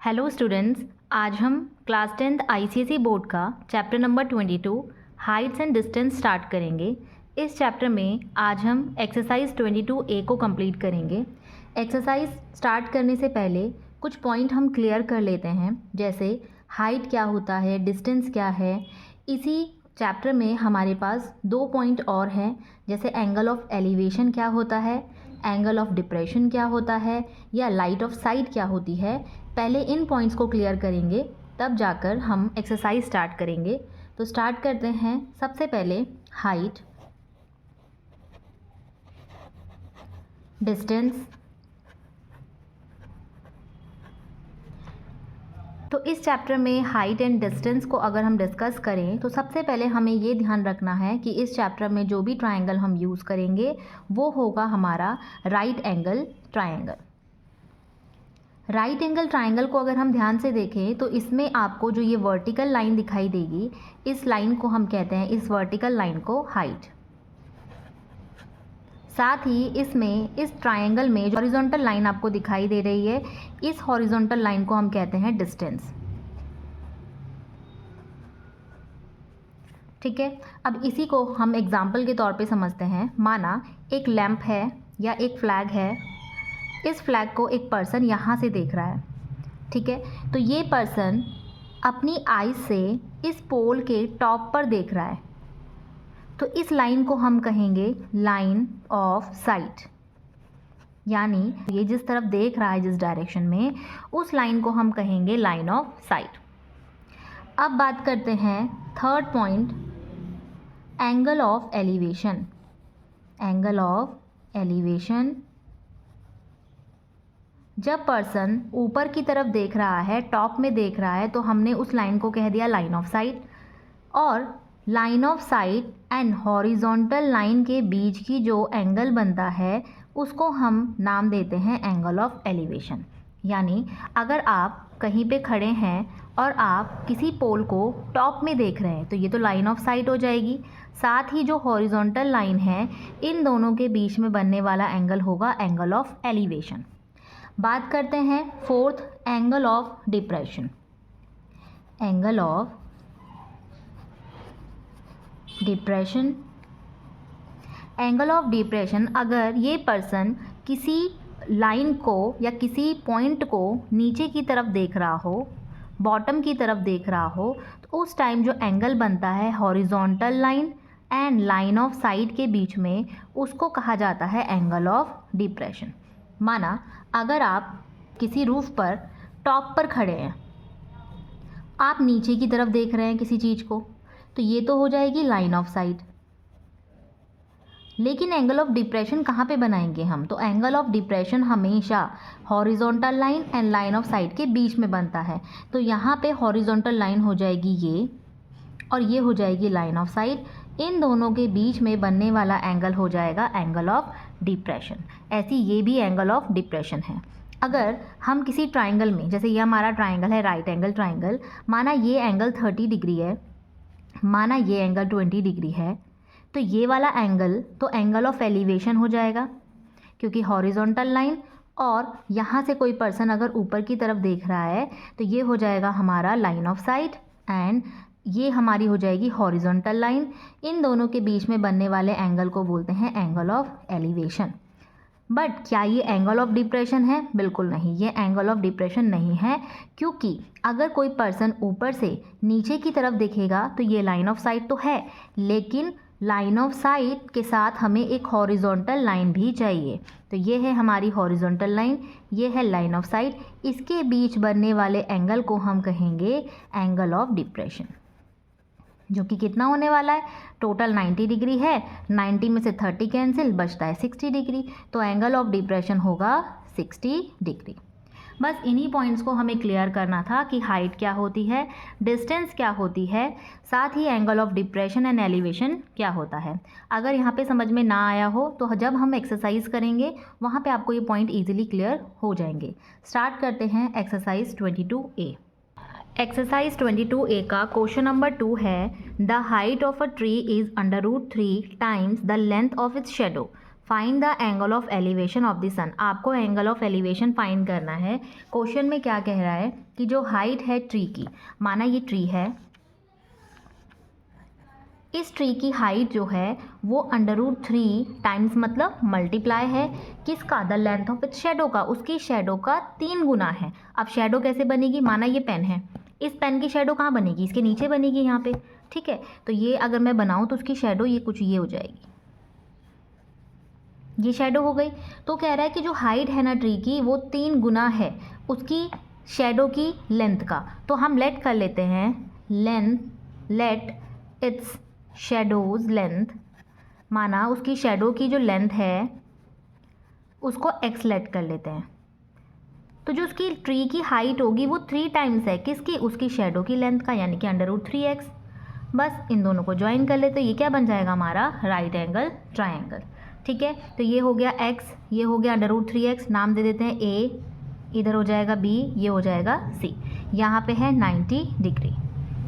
Hello students, आज हम class 10th ICSE board का chapter number 22 Heights and distance start करेंगे। इस चैप्टर में आज हम एक्सरसाइज 22A को कंप्लीट करेंगे। एक्सरसाइज स्टार्ट करने से पहले कुछ पॉइंट हम क्लियर कर लेते हैं, जैसे हाइट क्या होता है, डिस्टेंस क्या है। इसी चैप्टर में हमारे पास 2 पॉइंट और हैं, जैसे एंगल ऑफ एलिवेशन क्या होता है, एंगल ऑफ डिप्रेशन क्या होता है, या लाइट ऑफ साइट क्या होती है। पहले इन पॉइंट्स को क्लियर करेंगे, तब जाकर हम एक्सरसाइज स्टार्ट करेंगे। तो स्टार्ट करते हैं। सबसे पहले हाइट, डिस्टेंस। तो इस चैप्टर में हाइट एंड डिस्टेंस को अगर हम डिस्कस करें तो सबसे पहले हमें ये ध्यान रखना है कि इस चैप्टर में जो भी ट्रायंगल हम यूज़ करेंगे वो होगा हमारा right angle triangle. Right angle triangle को अगर हम ध्यान से देखें तो इसमें आपको जो ये वर्टिकल लाइन दिखाई देगी, इस लाइन को हम कहते हैं, इस वर्टिकल लाइन को हाइट। साथ ही इसमें इस ट्रायंगल में जो हॉरिजॉन्टल लाइन आपको दिखाई दे रही है, इस हॉरिजॉन्टल लाइन को हम कहते हैं डिस्टेंस। ठीक है, अब इसी को हम एग्जाम्पल के तौर पे समझते हैं। माना एक लैंप है या एक फ्लैग है, इस फ्लैग को एक पर्सन यहाँ से देख रहा है। ठीक है, तो ये पर्सन अपनी आईज से इस पोल के टॉप पर देख रहा है, तो इस लाइन को हम कहेंगे लाइन ऑफ साइट। यानी ये जिस तरफ देख रहा है, जिस डायरेक्शन में, उस लाइन को हम कहेंगे लाइन ऑफ साइट। अब बात करते हैं third point, angle of elevation. Angle of elevation, जब पर्सन ऊपर की तरफ देख रहा है, टॉप में देख रहा है, तो हमने उस लाइन को कह दिया लाइन ऑफ साइट। और line of site and horizontal line के बीच की जो एंगल बनता है उसको हम नाम देते हैं एंगल ऑफ एलिवेशन। यानी अगर आप कहीं पे खड़े हैं और आप किसी पोल को टॉप में देख रहे हैं तो ये तो लाइन ऑफ साइट हो जाएगी। साथ ही जो हॉरिजॉन्टल लाइन है, इन दोनों के बीच में बनने वाला एंगल होगा एंगल ऑफ एलिवेशन। बात करते हैं fourth, angle of depression. Angle of depression, angle of depression, अगर ये पर्सन किसी लाइन को या किसी पॉइंट को नीचे की तरफ देख रहा हो, बॉटम की तरफ देख रहा हो, तो उस टाइम जो एंगल बनता है horizontal line and line of site के बीच में, उसको कहा जाता है एंगल ऑफ डिप्रेशन। माना अगर आप किसी रूफ पर टॉप पर खड़े हैं, आप नीचे की तरफ देख रहे हैं किसी चीज़ को, तो ये तो हो जाएगी लाइन ऑफ साइट। लेकिन एंगल ऑफ डिप्रेशन कहाँ पे बनाएंगे हम? तो एंगल ऑफ डिप्रेशन हमेशा horizontal line and line of site के बीच में बनता है। तो यहाँ पे हॉरिजॉन्टल लाइन हो जाएगी ये, और ये हो जाएगी लाइन ऑफ साइट। इन दोनों के बीच में बनने वाला एंगल हो जाएगा एंगल ऑफ डिप्रेशन। ऐसी ये भी एंगल ऑफ डिप्रेशन है। अगर हम किसी ट्राइंगल में, जैसे ये हमारा ट्राइंगल है राइट एंगल ट्राइंगल, माना ये एंगल 30 डिग्री है, माना ये एंगल 20 डिग्री है, तो ये वाला एंगल तो एंगल ऑफ एलिवेशन हो जाएगा, क्योंकि हॉरिजॉन्टल लाइन और यहाँ से कोई पर्सन अगर ऊपर की तरफ देख रहा है तो ये हो जाएगा हमारा लाइन ऑफ साइट, एंड ये हमारी हो जाएगी हॉरिजॉन्टल लाइन। इन दोनों के बीच में बनने वाले एंगल को बोलते हैं एंगल ऑफ एलिवेशन। बट क्या ये एंगल ऑफ डिप्रेशन है? बिल्कुल नहीं, ये एंगल ऑफ डिप्रेशन नहीं है, क्योंकि अगर कोई पर्सन ऊपर से नीचे की तरफ देखेगा तो ये लाइन ऑफ साइट तो है, लेकिन लाइन ऑफ साइट के साथ हमें एक हॉरिजॉन्टल लाइन भी चाहिए। तो ये है हमारी हॉरिजॉन्टल लाइन, ये है लाइन ऑफ साइट, इसके बीच बनने वाले एंगल को हम कहेंगे एंगल ऑफ डिप्रेशन, जो कि कितना होने वाला है? टोटल 90 डिग्री है, 90 में से 30 कैंसिल, बचता है 60 डिग्री। तो एंगल ऑफ डिप्रेशन होगा 60 डिग्री। बस इन्हीं पॉइंट्स को हमें क्लियर करना था कि हाइट क्या होती है, डिस्टेंस क्या होती है, साथ ही angle of depression and elevation क्या होता है। अगर यहाँ पे समझ में ना आया हो तो जब हम एक्सरसाइज करेंगे वहाँ पे आपको ये पॉइंट ईजिली क्लियर हो जाएंगे। स्टार्ट करते हैं एक्सरसाइज 22A। एक्सरसाइज 22A का क्वेश्चन नंबर 2 है, the height of a tree is √3 times the length of its shadow find the angle of elevation of the sun. आपको एंगल ऑफ एलिवेशन फाइंड करना है। Question में क्या कह रहा है कि जो हाइट है ट्री की, माना ये ट्री है, इस ट्री की हाइट जो है वो √3 टाइम्स मतलब मल्टीप्लाई है किसका, the length of its shadow का, उसकी शेडो का 3 गुना है। अब शेडो कैसे बनेगी, माना ये पेन है, इस पेन की शेडो कहाँ बनेगी, इसके नीचे बनेगी यहाँ पे, ठीक है। तो ये अगर मैं बनाऊँ तो उसकी शेडो ये कुछ ये हो जाएगी, ये शेडो हो गई। तो कह रहा है कि जो हाइट है ना ट्री की वो 3 गुना है उसकी शेडो की लेंथ का। तो हम लेट कर लेते हैं लेट इट्स शेडोज लेंथ, माना उसकी शेडो की जो लेंथ है उसको x लेट कर लेते हैं। तो जो उसकी ट्री की हाइट होगी वो 3 टाइम्स है किसकी, उसकी शेडो की लेंथ का, यानी कि √3x। बस इन दोनों को ज्वाइन कर ले तो ये क्या बन जाएगा हमारा राइट एंगल ट्रायंगल, ठीक है। तो ये हो गया x, ये हो गया √3x, नाम दे देते हैं a, इधर हो जाएगा b, ये हो जाएगा c, यहाँ पे है 90 डिग्री,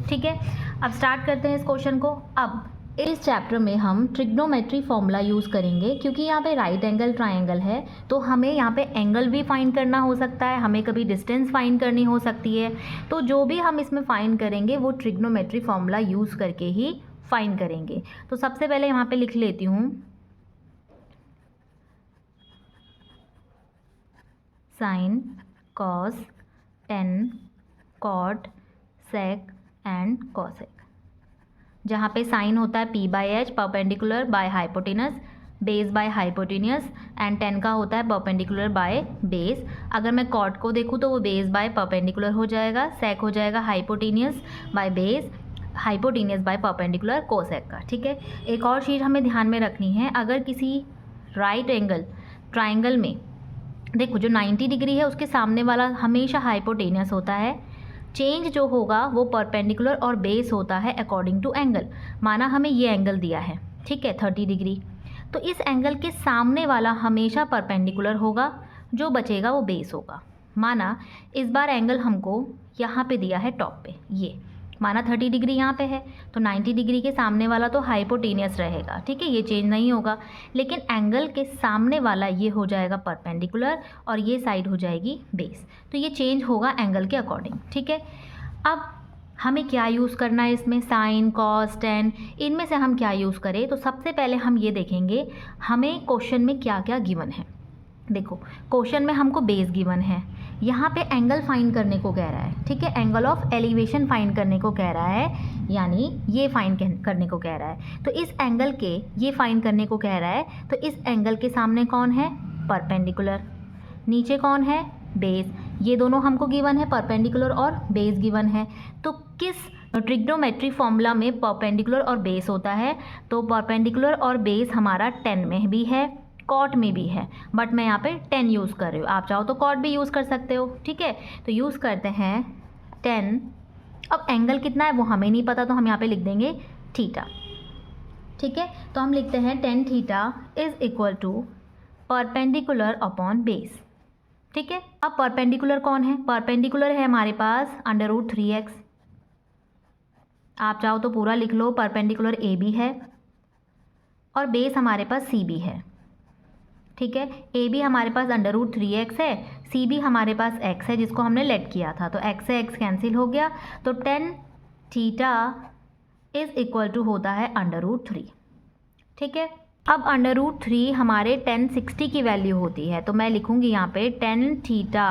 ठीक है। अब स्टार्ट करते हैं इस क्वेश्चन को। अब इस चैप्टर में हम ट्रिग्नोमेट्री फॉर्मूला यूज़ करेंगे, क्योंकि यहाँ पे राइट एंगल ट्रायंगल है तो हमें यहाँ पे एंगल भी फाइंड करना हो सकता है, हमें कभी डिस्टेंस फाइंड करनी हो सकती है। तो जो भी हम इसमें फाइंड करेंगे वो ट्रिग्नोमेट्री फॉर्मूला यूज़ करके ही फाइंड करेंगे। तो सबसे पहले यहाँ पे लिख लेती हूँ sine, cos, tan, cot, sec and cosec. जहाँ पे साइन होता है p/h perpendicular by hypotenuse, base by hypotenuse, and tan का होता है परपेंडिकुलर बाय बेस। अगर मैं कॉट को देखूँ तो वो बेस बाय परपेंडिकुलर हो जाएगा, सेक हो जाएगा hypotenuse by base, hypotenuse by perpendicular cosec का, ठीक है। एक और चीज़ हमें ध्यान में रखनी है, अगर किसी राइट एंगल ट्राइंगल में देखो जो 90 डिग्री है उसके सामने वाला हमेशा हाइपोटेनियस होता है, चेंज जो होगा वो परपेंडिकुलर और बेस होता है अकॉर्डिंग टू एंगल। माना हमें ये एंगल दिया है, ठीक है, 30 डिग्री, तो इस एंगल के सामने वाला हमेशा परपेंडिकुलर होगा, जो बचेगा वो बेस होगा। माना इस बार एंगल हमको यहाँ पे दिया है टॉप पे, ये माना 30 डिग्री यहाँ पे है, तो 90 डिग्री के सामने वाला तो हाइपोटेनियस रहेगा, ठीक है, ये चेंज नहीं होगा। लेकिन एंगल के सामने वाला ये हो जाएगा परपेंडिकुलर और ये साइड हो जाएगी बेस, तो ये चेंज होगा एंगल के अकॉर्डिंग, ठीक है। अब हमें क्या यूज़ करना है इसमें, साइन, कॉस, टेन, इनमें से हम क्या यूज़ करें। तो सबसे पहले हम ये देखेंगे हमें क्वेश्चन में क्या क्या गिवन है। देखो क्वेश्चन में हमको बेस गिवन है, यहाँ पे एंगल फाइंड करने को कह रहा है, ठीक है, एंगल ऑफ एलिवेशन फाइंड करने को कह रहा है, यानी ये फाइंड करने को कह रहा है। तो इस एंगल के ये फाइंड करने को कह रहा है, तो इस एंगल के सामने कौन है, परपेंडिकुलर, नीचे कौन है, बेस, ये दोनों हमको गिवन है, परपेंडिकुलर और बेस गिवन है। तो किस ट्रिग्नोमेट्री फॉर्मूला में परपेंडिकुलर और बेस होता है, तो परपेंडिकुलर और बेस हमारा 10 में भी है, कॉट में भी है, बट मैं यहाँ पे 10 यूज़ कर रही हूँ, आप चाहो तो कॉट भी यूज़ कर सकते हो, ठीक है। तो यूज़ करते हैं 10। अब एंगल कितना है वो हमें नहीं पता, तो हम यहाँ पे लिख देंगे थीटा, ठीक है। तो हम लिखते हैं 10 theta is equal to perpendicular upon base, ठीक है। अब परपेंडिकुलर कौन है, परपेंडिकुलर है हमारे पास √3x, आप चाहो तो पूरा लिख लो, परपेंडिकुलर ए बी है और बेस हमारे पास सी बी है, ठीक है। ए बी हमारे पास √3x है, सी बी हमारे पास x है जिसको हमने लेट किया था, तो x से x कैंसिल हो गया, तो 10 थीटा इज इक्वल टू होता है √3, ठीक है। अब √3 हमारे 1060 की वैल्यू होती है, तो मैं लिखूँगी यहाँ पे 10 थीटा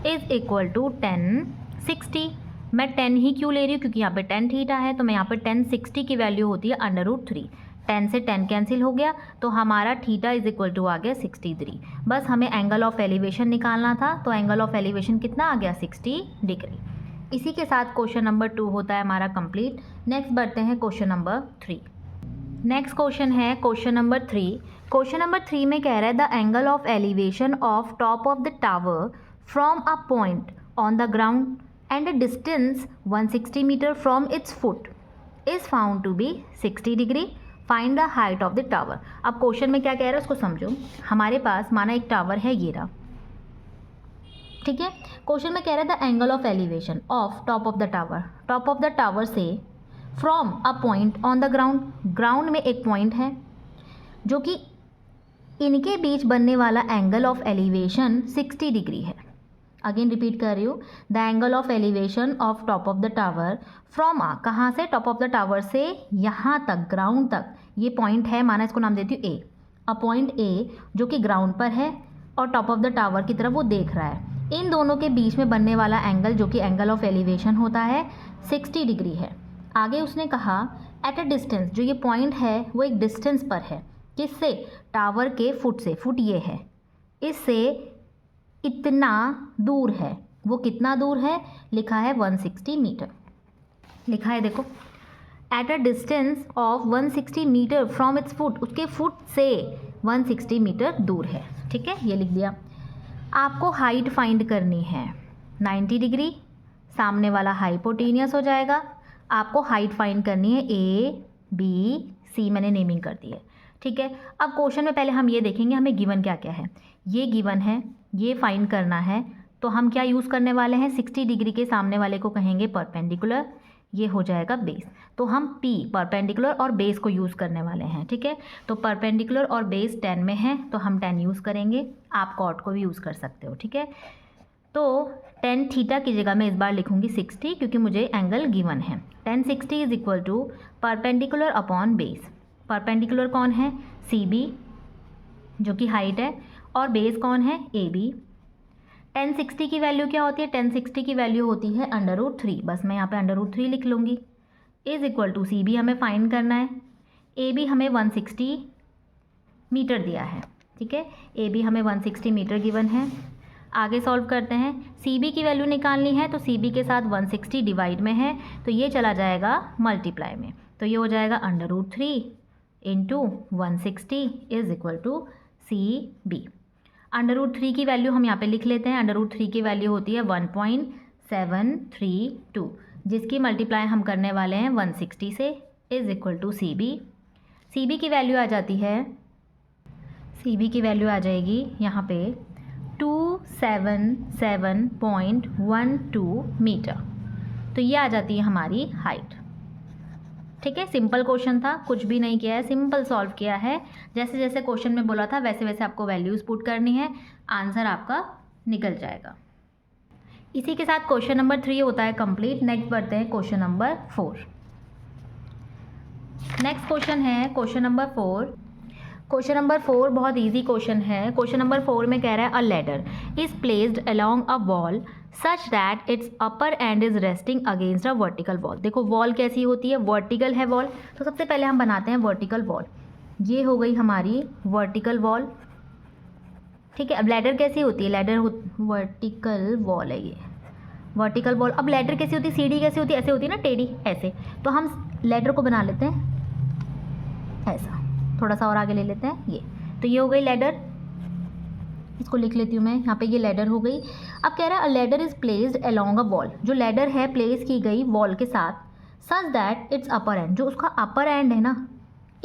इज इक्वल टू 1060। मैं 10 ही क्यों ले रही हूँ, क्योंकि यहाँ पे 10 थीटा है, तो मैं यहाँ पे 1060 की वैल्यू होती है √3, 10 से 10 कैंसिल हो गया, तो हमारा थीटा इज इक्वल टू आ गया 63। बस हमें एंगल ऑफ एलिवेशन निकालना था, तो एंगल ऑफ एलिवेशन कितना आ गया, 60 डिग्री। इसी के साथ क्वेश्चन नंबर 2 होता है हमारा कंप्लीट। नेक्स्ट बढ़ते हैं क्वेश्चन नंबर 3। नेक्स्ट क्वेश्चन है क्वेश्चन नंबर 3। क्वेश्चन नंबर 3 में कह रहा है the angle of elevation of top of the tower from a point on the ground and a distance 160 meter from its foot is found to be 60 degree. Find the height of the tower. अब question में क्या कह रहा है उसको समझो। हमारे पास माना एक टावर है ये रहा, ठीक है। क्वेश्चन में कह रहा है the angle of elevation of top of the tower, top of the tower से from a point on the ground, ground में एक पॉइंट है जो कि इनके बीच बनने वाला एंगल ऑफ एलिवेशन 60 डिग्री है। अगेन रिपीट कर रही हूँ, the angle of elevation of top of the tower from कहाँ से, टॉप ऑफ द टावर से यहाँ तक, ग्राउंड तक, ये पॉइंट है, माना इसको नाम देती हूँ ए। पॉइंट ए जो कि ग्राउंड पर है और टॉप ऑफ द टावर की तरफ वो देख रहा है, इन दोनों के बीच में बनने वाला एंगल जो कि एंगल ऑफ एलिवेशन होता है 60 डिग्री है। आगे उसने कहा एट अ डिस्टेंस, जो ये पॉइंट है वो एक डिस्टेंस पर है, किससे, टावर के फुट से, फुट ये है, इससे इतना दूर है। वो कितना दूर है, लिखा है 160 मीटर, लिखा है देखो, at a distance of 160 metre from its foot, उसके फुट से 160 मीटर दूर है। ठीक है, ये लिख दिया। आपको हाइट फाइंड करनी है 90 डिग्री, सामने वाला हाइपोटेनियस हो जाएगा। आपको हाइट फाइंड करनी है ए बी सी, मैंने नेमिंग कर दी है। ठीक है, अब क्वेश्चन में पहले हम ये देखेंगे हमें गिवन क्या क्या है। ये गिवन है, ये फाइंड करना है, तो हम क्या यूज़ करने वाले हैं, 60 डिग्री के सामने वाले को कहेंगे परपेंडिकुलर, ये हो जाएगा बेस। तो हम P परपेंडिकुलर और बेस को यूज़ करने वाले हैं। ठीक है, तो परपेंडिकुलर और बेस 10 में है तो हम 10 यूज़ करेंगे, आप कॉट को भी यूज़ कर सकते हो। ठीक है, तो tan थीटा की जगह मैं इस बार लिखूंगी 60, क्योंकि मुझे एंगल गिवन है। tan 60 is equal to perpendicular upon base. Perpendicular कौन है, CB जो कि हाइट है, और बेस कौन है, AB। tan 60 की वैल्यू क्या होती है, tan 60 की वैल्यू होती है √3, बस मैं यहाँ पे √3 लिख लूँगी, इज इक्वल टू CB हमें फाइंड करना है, AB हमें 160 मीटर दिया है। ठीक है, AB हमें 160 मीटर गिवन है। आगे सॉल्व करते हैं, CB की वैल्यू निकालनी है, तो CB के साथ 160 डिवाइड में है, तो ये चला जाएगा मल्टीप्लाई में, तो ये हो जाएगा √3 into 160 is equal to CB। √3 की वैल्यू हम यहाँ पे लिख लेते हैं, √3 की वैल्यू होती है 1.732, जिसकी मल्टीप्लाई हम करने वाले हैं 160 से, is equal to CB। CB की वैल्यू आ जाती है, CB की वैल्यू आ जाएगी यहाँ पे 277.12 मीटर, तो ये आ जाती है हमारी हाइट। ठीक है, सिंपल क्वेश्चन था, कुछ भी नहीं किया है, सिंपल सॉल्व किया है। जैसे जैसे क्वेश्चन में बोला था वैसे वैसे आपको वैल्यूज़ पुट करनी है, आंसर आपका निकल जाएगा। इसी के साथ क्वेश्चन नंबर 3 होता है कंप्लीट। नेक्स्ट बढ़ते हैं क्वेश्चन नंबर 4। नेक्स्ट क्वेश्चन है क्वेश्चन नंबर 4। क्वेश्चन नंबर 4 बहुत इजी क्वेश्चन है। क्वेश्चन नंबर 4 में कह रहा है अ ladder is placed along a wall such that it's upper and is resting against a vertical wall. देखो वॉल कैसी होती है, वर्टिकल है वॉल, तो सबसे पहले हम बनाते हैं वर्टिकल वॉल। ये हो गई हमारी वर्टिकल वॉल। ठीक है, अब लैडर कैसी होती है, लैडर वर्टिकल वॉल है ये, वर्टिकल वॉल। अब लैडर कैसी होती है, सीढ़ी कैसी होती है, ऐसे होती है ना, टेढ़ी ऐसे। तो हम लैडर को बना लेते हैं ऐसा, थोड़ा सा और आगे ले लेते हैं ये, तो ये हो गई लैडर। इसको लिख लेती हूँ मैं, यहाँ पे ये लैडर हो गई। अब कह रहा है अ ladder is placed along a wall, जो लैडर है प्लेस की गई वॉल के साथ, such that it's upper and, जो उसका अपर एंड है ना,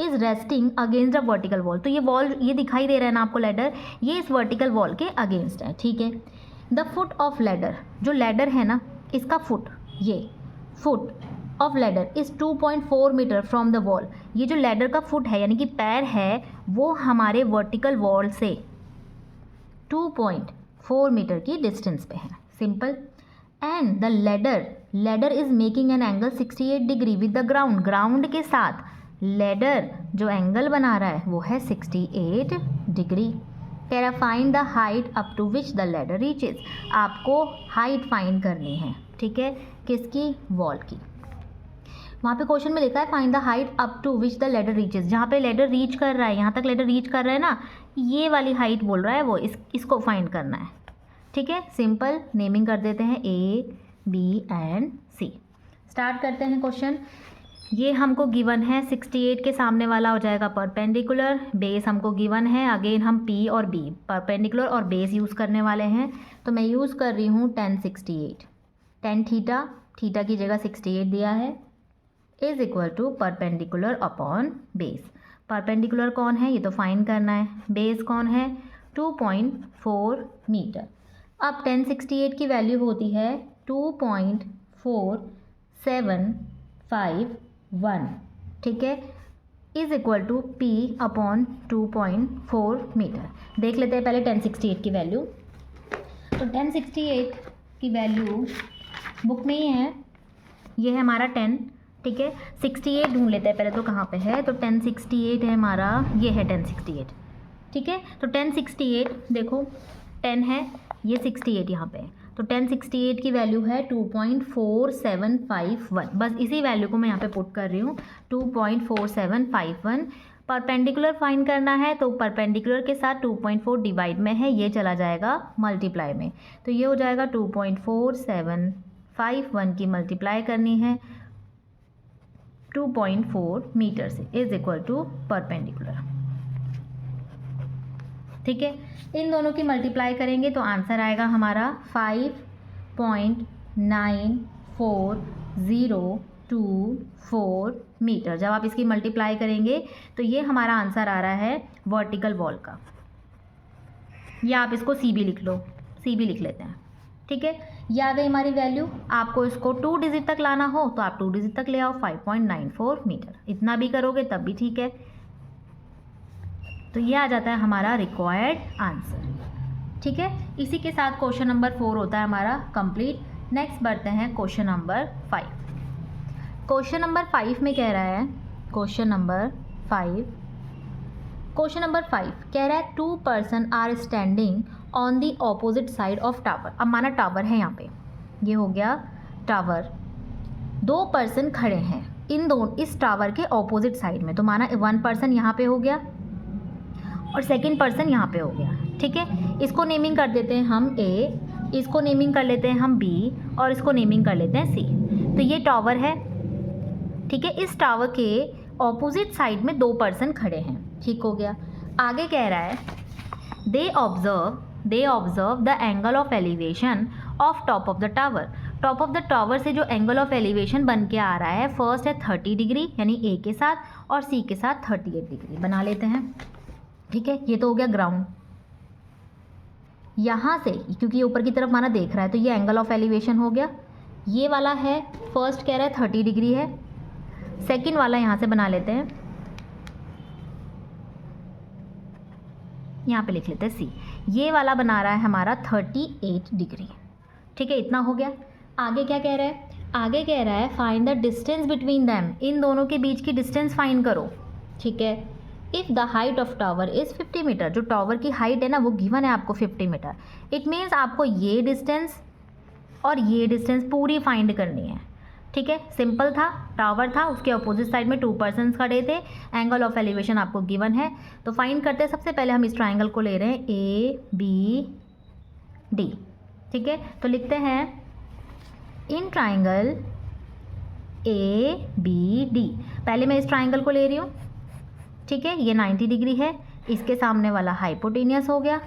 is resting against a vertical wall. तो ये वॉल, ये दिखाई दे रहा है ना आपको लैडर, ये इस वर्टिकल वॉल के अगेंस्ट है। ठीक है, द फुट ऑफ लैडर, जो लैडर है ना इसका फुट, ये foot of ladder is 2.4 metre from the wall. ये जो लैडर का फुट है यानी कि पैर है, वो हमारे वर्टिकल वॉल से 2.4 मीटर की डिस्टेंस पे है। Simple. And the ladder is making an angle 68 degree with the ground. Ground के साथ लैडर जो एंगल बना रहा है वो है 68 डिग्री। कह रहा find the height up to which the ladder reaches. आपको हाइट फाइंड करनी है, ठीक है, किसकी, वॉल की। वहाँ पे क्वेश्चन में लिखा है find the height up to which the ladder reaches. जहाँ पे लैडर रीच कर रहा है, यहाँ तक लैडर रीच कर रहा है ना, ये वाली हाइट बोल रहा है वो, इसको फाइंड करना है। ठीक है, सिंपल नेमिंग कर देते हैं A, B and C। Start करते हैं क्वेश्चन। ये हमको गिवन है 68 के सामने वाला हो जाएगा परपेंडिकुलर, बेस हमको गिवन है, अगेन हम P और B परपेंडिकुलर और बेस यूज़ करने वाले हैं। तो मैं यूज़ कर रही हूँ tan 68, tan थीटा, थीटा की जगह 68 दिया है, is equal to perpendicular upon base. Perpendicular कौन है ये तो फाइंड करना है, बेस कौन है 2.4 मीटर। अब tan 68 की वैल्यू होती है 2.4751। ठीक है, is equal to P upon 2.4 metre. देख लेते हैं पहले 1068 की वैल्यू। तो 1068 की वैल्यू बुक में ही है, ये है हमारा 10, ठीक है। 68 ढूंढ लेते हैं पहले, तो कहाँ पे है, तो 1068 है हमारा, ये है 1068, ठीक है। तो 1068 देखो 10 है, ये 68 यहाँ पे है, तो 1068 की वैल्यू है 2.4751। बस इसी वैल्यू को मैं यहाँ पे पुट कर रही हूँ, 2.4751। परपेंडिकुलर फाइंड करना है, तो परपेंडिकुलर के साथ 2.4 डिवाइड में है, ये चला जाएगा मल्टीप्लाई में, तो ये हो जाएगा 2.4751 की मल्टीप्लाई करनी है 2.4 मीटर से, इज इक्वल टू परपेंडिकुलर, ठीक है। इन दोनों की मल्टीप्लाई करेंगे तो आंसर आएगा हमारा 5.9424 मीटर। जब आप इसकी मल्टीप्लाई करेंगे तो ये हमारा आंसर आ रहा है वर्टिकल वॉल का, या आप इसको सी भी लिख लो, सी भी लिख लेते हैं, ठीक है। ये आ गई हमारी वैल्यू। आपको इसको 2 डिजिट तक लाना हो तो आप 2 डिजिट तक ले आओ, 5.94 मीटर, इतना भी करोगे तब भी ठीक है। तो ये आ जाता है हमारा रिक्वायर्ड आंसर, ठीक है। इसी के साथ क्वेश्चन नंबर 4 होता है हमारा कंप्लीट। नेक्स्ट बढ़ते हैं क्वेश्चन नंबर 5। क्वेश्चन नंबर 5 में कह रहा है, क्वेश्चन नंबर 5 कह रहा है 2 person are standing on the opposite side of tower. अब माना टावर है यहाँ पे, ये हो गया टावर, 2 पर्सन खड़े हैं इस टावर के ऑपोजिट साइड में। तो माना 1 पर्सन यहाँ पे हो गया और सेकंड पर्सन यहाँ पे हो गया, ठीक है। इसको नेमिंग कर देते हैं हम A, इसको नेमिंग कर लेते हैं हम B और इसको नेमिंग कर लेते हैं C। तो ये टावर है, ठीक है। इस टावर के ऑपोजिट साइड में 2 पर्सन खड़े हैं, ठीक हो गया। आगे कह रहा है they observe the angle of elevation of top of the tower. Top of the tower से जो एंगल ऑफ एलिवेशन बन के आ रहा है, फर्स्ट है 30 डिग्री यानी A के साथ, और C के साथ 38 डिग्री बना लेते हैं, ठीक है। ये तो हो गया ग्राउंड। यहाँ से क्योंकि ये ऊपर की तरफ माना देख रहा है तो ये एंगल ऑफ एलिवेशन हो गया। ये वाला है, फर्स्ट कह रहा है 30 डिग्री है, सेकंड वाला यहाँ से बना लेते हैं, यहाँ पे लिख लेते हैं C। ये वाला बना रहा है हमारा 38 डिग्री, ठीक है। इतना हो गया। आगे क्या कह रहा है, आगे कह रहा है find the distance between them. इन दोनों के बीच की डिस्टेंस फाइंड करो, ठीक है। If the height of tower is 50 meter, जो टावर की हाइट है ना वो गिवन है आपको 50 मीटर। इट मीन्स आपको ये डिस्टेंस और ये डिस्टेंस पूरी फाइंड करनी है, ठीक है। सिंपल था, टावर था, उसके अपोजिट साइड में 2 पर्सन्स खड़े थे, एंगल ऑफ एलिवेशन आपको गिवन है। तो फाइंड करते हैं, सबसे पहले हम इस ट्राइंगल को ले रहे हैं ABD, ठीक है। तो लिखते हैं इन ट्राइंगल ABD। पहले मैं इस ट्राइंगल को ले रही हूँ, ठीक है। ये 90 डिग्री है, इसके सामने वाला हाइपोटेनियस हो गया।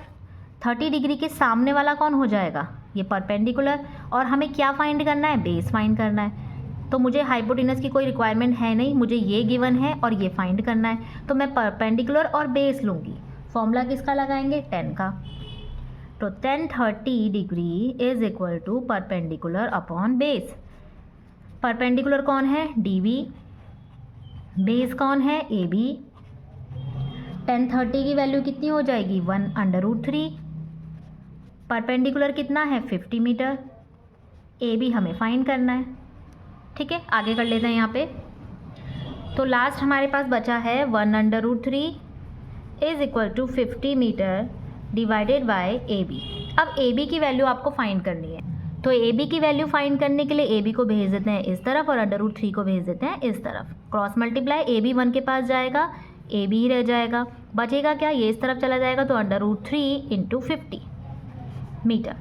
30 डिग्री के सामने वाला कौन हो जाएगा, ये परपेंडिकुलर। और हमें क्या फाइंड करना है, बेस फाइंड करना है। तो मुझे हाइपोटेनस की कोई रिक्वायरमेंट है नहीं, मुझे ये गिवन है और ये फाइंड करना है, तो मैं परपेंडिकुलर और बेस लूँगी। फॉर्मूला किसका लगाएंगे, 10 का। तो 10 30 degree is equal to perpendicular upon base. Perpendicular कौन है, DB, बेस कौन है, AB। 10 30 की वैल्यू कितनी हो जाएगी, 1/√3। परपेंडिकुलर कितना है, 50 मीटर। AB हमें फाइंड करना है, ठीक है। आगे कर लेते हैं यहाँ पे। तो लास्ट हमारे पास बचा है 1/√3 is equal to 50 metre divided by AB। अब AB की वैल्यू आपको फाइंड करनी है, तो AB की वैल्यू फाइंड करने के लिए AB को भेज देते हैं इस तरफ और √3 को भेज देते हैं इस तरफ। क्रॉस मल्टीप्लाई, AB 1 के पास जाएगा, AB ही रह जाएगा, बचेगा क्या, ये इस तरफ चला जाएगा, तो √3 × 50 मीटर।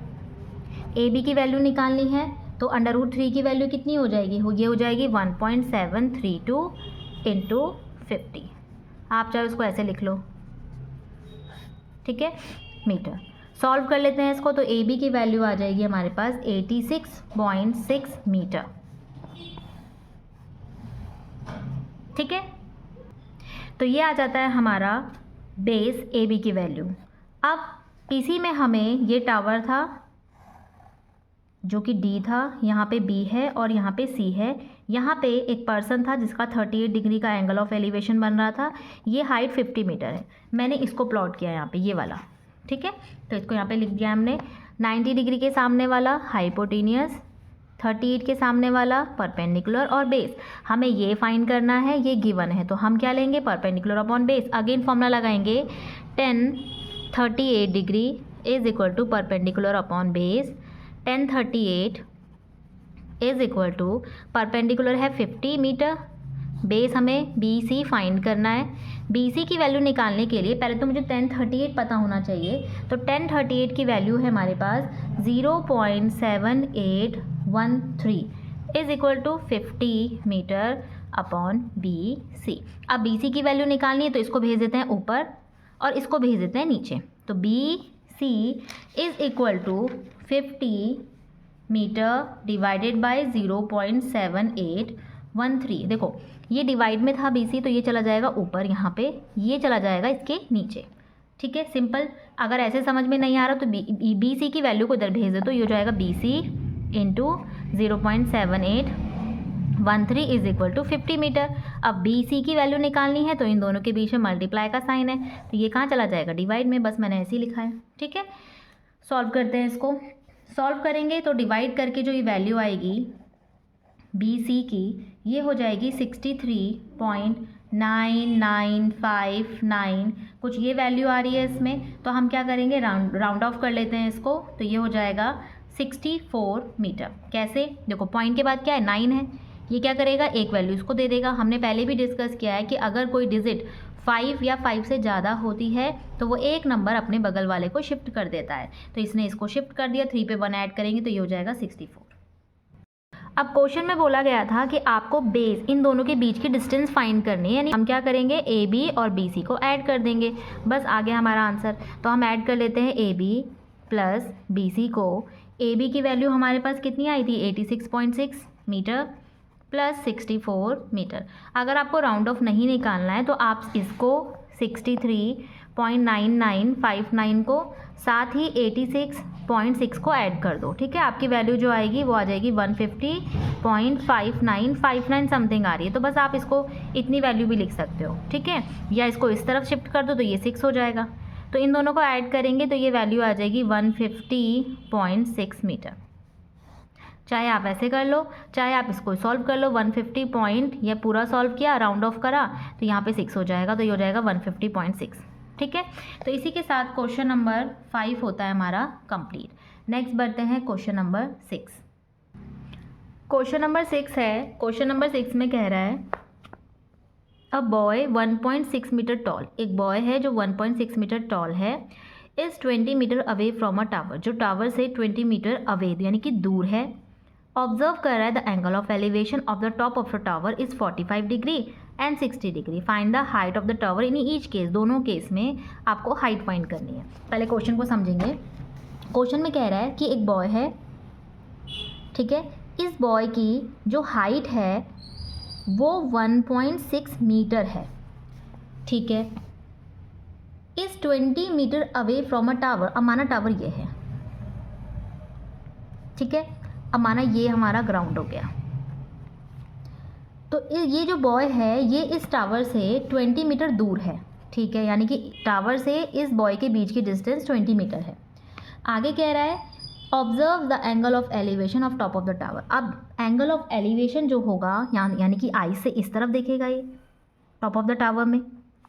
AB की वैल्यू निकालनी है, तो √3 की वैल्यू कितनी हो जाएगी, ये हो जाएगी 1.732 × 50। आप चाहे उसको ऐसे लिख लो, ठीक है, मीटर। सॉल्व कर लेते हैं इसको, तो AB की वैल्यू आ जाएगी हमारे पास 86.6 मीटर, ठीक है। तो ये आ जाता है हमारा बेस AB की वैल्यू। अब इसी में हमें ये टावर था जो कि D था, यहाँ पे B है और यहाँ पे C है। यहाँ पे एक पर्सन था जिसका 38 डिग्री का एंगल ऑफ एलिवेशन बन रहा था। ये हाइट 50 मीटर है। मैंने इसको प्लॉट किया यहाँ पे, ये वाला, ठीक है। तो इसको यहाँ पे लिख दिया हमने। 90 डिग्री के सामने वाला हाइपोटेनियस, 38 के सामने वाला परपेंडिकुलर और बेस। हमें ये फाइंड करना है, ये गिवन है, तो हम क्या लेंगे, perpendicular upon base. Again formula लगाएंगे, 10 38 degree is equal to perpendicular upon base. 10 38 is equal to perpendicular है 50 मीटर, बेस हमें BC फाइंड करना है। BC की वैल्यू निकालने के लिए पहले तो मुझे 10 38 पता होना चाहिए। तो 10 38 की वैल्यू है हमारे पास 0.7813 is equal to 50 metre upon BC। अब BC की वैल्यू निकालनी है तो इसको भेज देते हैं ऊपर और इसको भेज देते हैं नीचे। तो BC is equal to 50 metre divided by 0.7813। देखो ये डिवाइड में था BC, तो ये चला जाएगा ऊपर यहाँ पे, ये चला जाएगा इसके नीचे, ठीक है, सिंपल। अगर ऐसे समझ में नहीं आ रहा तो BC की वैल्यू को इधर भेज दे, तो ये हो जाएगा BC into 0.7813 is equal to 50 metre. अब BC की वैल्यू निकालनी है तो इन दोनों के बीच में मल्टीप्लाई का साइन है, तो ये कहाँ चला जाएगा, डिवाइड में। बस मैंने ऐसे ही लिखा है, ठीक है। सॉल्व करते हैं इसको। सॉल्व करेंगे तो डिवाइड करके जो ये वैल्यू आएगी BC की, ये हो जाएगी 63.9959, कुछ ये वैल्यू आ रही है इसमें। तो हम क्या करेंगे, राउंड ऑफ कर लेते हैं इसको, तो ये हो जाएगा 64 मीटर। कैसे, देखो पॉइंट के बाद क्या है, 9 है, ये क्या करेगा, एक वैल्यू इसको दे देगा। हमने पहले भी डिस्कस किया है कि अगर कोई डिजिट 5 या 5 से ज़्यादा होती है तो वो एक नंबर अपने बगल वाले को शिफ्ट कर देता है। तो इसने इसको शिफ्ट कर दिया, 3 पे 1 ऐड करेंगे तो ये हो जाएगा 64। अब क्वेश्चन में बोला गया था कि आपको बेस, इन दोनों के बीच की डिस्टेंस फाइंड करनी है, यानी हम क्या करेंगे, AB और BC को ऐड कर देंगे। बस आ गया हमारा आंसर। तो हम ऐड कर लेते हैं AB प्लस BC को। AB की वैल्यू हमारे पास कितनी आई थी, 86.6 मीटर प्लस 64 मीटर। अगर आपको राउंड ऑफ नहीं निकालना है तो आप इसको 63.9959 को साथ ही 86.6 को ऐड कर दो, ठीक है। आपकी वैल्यू जो आएगी वो आ जाएगी 150.5959 समथिंग आ रही है। तो बस आप इसको इतनी वैल्यू भी लिख सकते हो, ठीक है, या इसको इस तरफ शिफ्ट कर दो तो ये 6 हो जाएगा। तो इन दोनों को ऐड करेंगे तो ये वैल्यू आ जाएगी 150.6 मीटर। चाहे आप ऐसे कर लो, चाहे आप इसको सॉल्व कर लो। 150 पॉइंट, यह पूरा सॉल्व किया, राउंड ऑफ करा तो यहाँ पे 6 हो जाएगा, तो ये हो जाएगा 150.6, ठीक है। तो इसी के साथ क्वेश्चन नंबर 5 होता है हमारा कंप्लीट। नेक्स्ट बढ़ते हैं क्वेश्चन नंबर 6। क्वेश्चन नंबर 6 है, क्वेश्चन नंबर 6 में कह रहा है अ बॉय 1.6 मीटर टॉल, एक बॉय है जो 1.6 मीटर टॉल है, is 20 metre away from a tower, जो टावर से 20 मीटर अवे यानी कि दूर है। ऑब्जर्व कर रहा है the angle of elevation of the top of the tower is 45 degree and 60 degree. Find the height of the tower in each case. दोनों केस में आपको हाइट फाइंड करनी है। पहले क्वेश्चन को समझेंगे। क्वेश्चन में कह रहा है कि एक बॉय है, ठीक है, इस बॉय की जो हाइट है वो 1.6 मीटर है, ठीक है, इस 20 metre away from a tower. अब माना टावर ये है, ठीक है, अब माना ये हमारा ग्राउंड हो गया। तो ये जो बॉय है ये इस टावर से 20 मीटर दूर है, ठीक है, यानी कि टावर से इस बॉय के बीच की डिस्टेंस 20 मीटर है। आगे कह रहा है observe the angle of elevation of top of the tower. अब एंगल ऑफ एलिवेशन जो होगा यानी कि आई से इस तरफ देखेगा ये टॉप ऑफ द टावर में,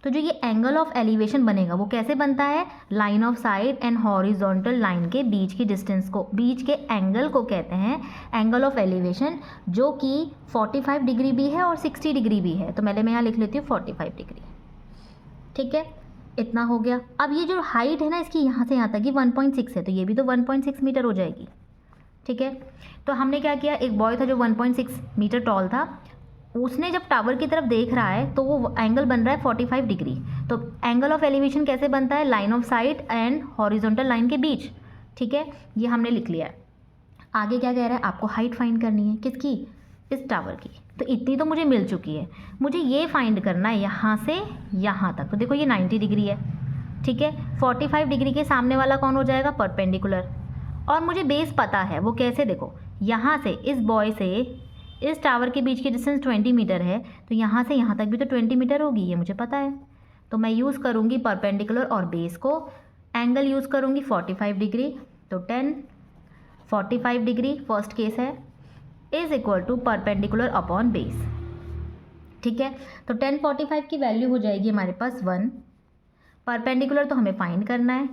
तो जो ये एंगल ऑफ एलिवेशन बनेगा वो कैसे बनता है, line of side and horizontal line के बीच की डिस्टेंस को, बीच के एंगल को कहते हैं एंगल ऑफ एलिवेशन, जो कि 45 डिग्री भी है और 60 डिग्री भी है। तो मैं यहाँ लिख लेती हूँ 45 डिग्री, ठीक है, इतना हो गया। अब ये जो हाइट है ना इसकी यहाँ से यहाँ तक की 1.6 है, तो ये भी तो 1.6 मीटर हो जाएगी, ठीक है। तो हमने क्या किया, एक बॉय था जो 1.6 मीटर टॉल था, उसने जब टावर की तरफ देख रहा है तो वो एंगल बन रहा है 45 डिग्री। तो एंगल ऑफ एलिवेशन कैसे बनता है, line of side and horizontal line के बीच, ठीक है, ये हमने लिख लिया है। आगे क्या कह रहा है, आपको हाइट फाइंड करनी है, किसकी, इस टावर की। तो इतनी तो मुझे मिल चुकी है, मुझे ये फाइंड करना है यहाँ से यहाँ तक। तो देखो ये 90 डिग्री है, ठीक है, 45 डिग्री के सामने वाला कौन हो जाएगा, परपेंडिकुलर, और मुझे बेस पता है, वो कैसे, देखो यहाँ से इस बॉय से इस टावर के बीच की डिस्टेंस 20 मीटर है, तो यहाँ से यहाँ तक भी तो 20 मीटर होगी, ये मुझे पता है। तो मैं यूज़ करूँगी परपेंडिकुलर और बेस को, एंगल यूज़ करूँगी 45 डिग्री, तो 10 45 डिग्री फर्स्ट केस है is equal to perpendicular upon base. ठीक है, तो 10 45 की वैल्यू हो जाएगी हमारे पास 1। परपेंडिकुलर तो हमें फाइंड करना है,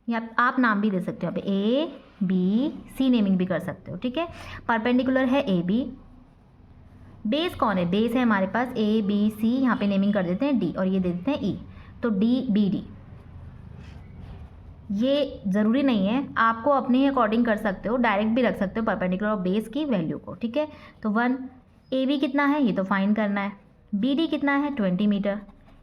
या आप नाम भी दे सकते हो यहाँ पे ए बी सी, नेमिंग भी कर सकते हो। ठीक है, परपेंडिकुलर है ए बी, बेस कौन है, बेस है हमारे पास ए बी सी, यहाँ पे नेमिंग कर देते हैं डी और ये दे देते हैं ई, तो डी बी डी। ये ज़रूरी नहीं है, आपको अपने अकॉर्डिंग कर सकते हो, डायरेक्ट भी रख सकते हो परपेंडिकुलर और बेस की वैल्यू को। ठीक है, तो 1 ए बी कितना है ये तो फाइंड करना है, बी डी कितना है 20 मीटर।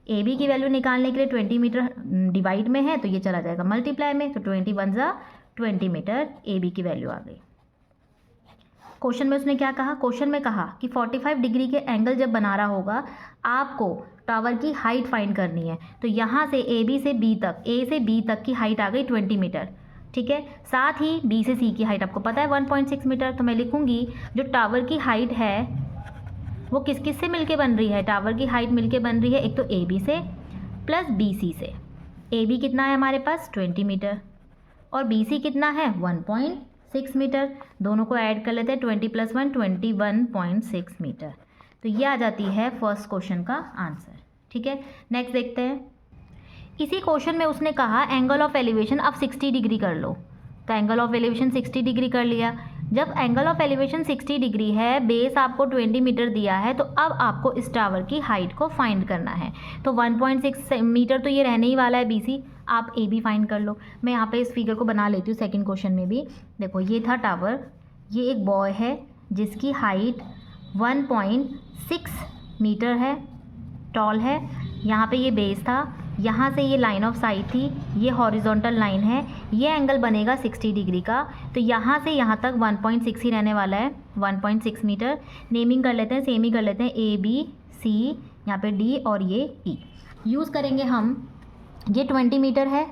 ए बी की वैल्यू निकालने के लिए 20 मीटर डिवाइड में है तो ये चला जाएगा मल्टीप्लाई में, तो 20 1 जा 20 मीटर ए बी की वैल्यू आ गई। क्वेश्चन में उसने क्या कहा, क्वेश्चन में कहा कि 45 डिग्री के एंगल जब बना रहा होगा आपको टावर की हाइट फाइंड करनी है। तो यहाँ से ए बी से बी तक, ए से बी तक की हाइट आ गई 20 मीटर। ठीक है, साथ ही बी से सी की हाइट आपको पता है 1.6 मीटर। तो मैं लिखूँगी जो टावर की हाइट है वो किस किस से मिलके बन रही है, टावर की हाइट मिलके बन रही है एक तो ए बी से प्लस बी सी से। ए बी कितना है हमारे पास 20 मीटर और बी सी कितना है 1.6 मीटर। दोनों को ऐड कर लेते हैं, 20 + 1 21.6 मीटर। तो ये आ जाती है फर्स्ट क्वेश्चन का आंसर। ठीक है, नेक्स्ट देखते हैं। इसी क्वेश्चन में उसने कहा एंगल ऑफ एलिवेशन अब 60 डिग्री कर लो। तो एंगल ऑफ एलिवेशन 60 डिग्री कर लिया। जब एंगल ऑफ एलिवेशन 60 डिग्री है, बेस आपको 20 मीटर दिया है, तो अब आपको इस टावर की हाइट को फाइंड करना है। तो 1.6 मीटर तो ये रहने ही वाला है BC, आप ए बी फाइंड कर लो। मैं यहाँ पे इस फिगर को बना लेती हूँ सेकंड क्वेश्चन में भी। देखो ये था टावर, ये एक बॉय है जिसकी हाइट 1.6 मीटर है, टॉल है। यहाँ पे ये बेस था, यहाँ से ये लाइन ऑफ साइट थी, ये हॉरिजॉन्टल लाइन है, ये एंगल बनेगा 60 डिग्री का। तो यहाँ से यहाँ तक 1.6 ही रहने वाला है, 1.6 मीटर। नेमिंग कर लेते हैं, सेम ही कर लेते हैं, ए बी सी, यहाँ पे डी और ये ई। यूज़ करेंगे हम, ये 20 मीटर है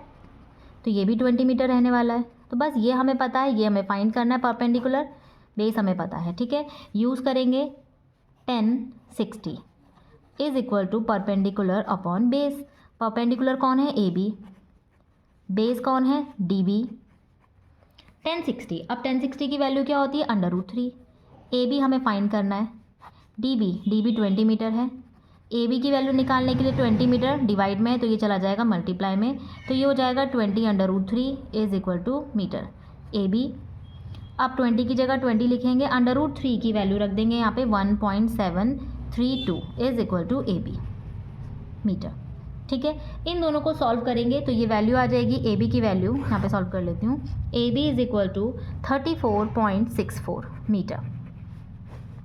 तो ये भी 20 मीटर रहने वाला है। तो बस ये हमें पता है, ये हमें फाइंड करना है परपेंडिकुलर, बेस हमें पता है। ठीक है, यूज़ करेंगे 10 60 is equal to perpendicular upon base. Perpendicular कौन है ए बी, बेस कौन है डी बी। 1060, अब 1060 की वैल्यू क्या होती है √3। ए बी हमें फाइंड करना है, डी बी 20 मीटर है। ए बी की वैल्यू निकालने के लिए 20 मीटर डिवाइड में है तो ये चला जाएगा मल्टीप्लाई में, तो ये हो जाएगा 20 √3 is equal to metre A B. अब 20 की जगह 20 लिखेंगे, √3 की वैल्यू रख देंगे यहाँ पे 1.732 is equal to A B metre. ठीक है, इन दोनों को सॉल्व करेंगे तो ये वैल्यू आ जाएगी, ए बी की वैल्यू यहाँ पे सॉल्व कर लेती हूँ। A B is equal to 34.64 metre.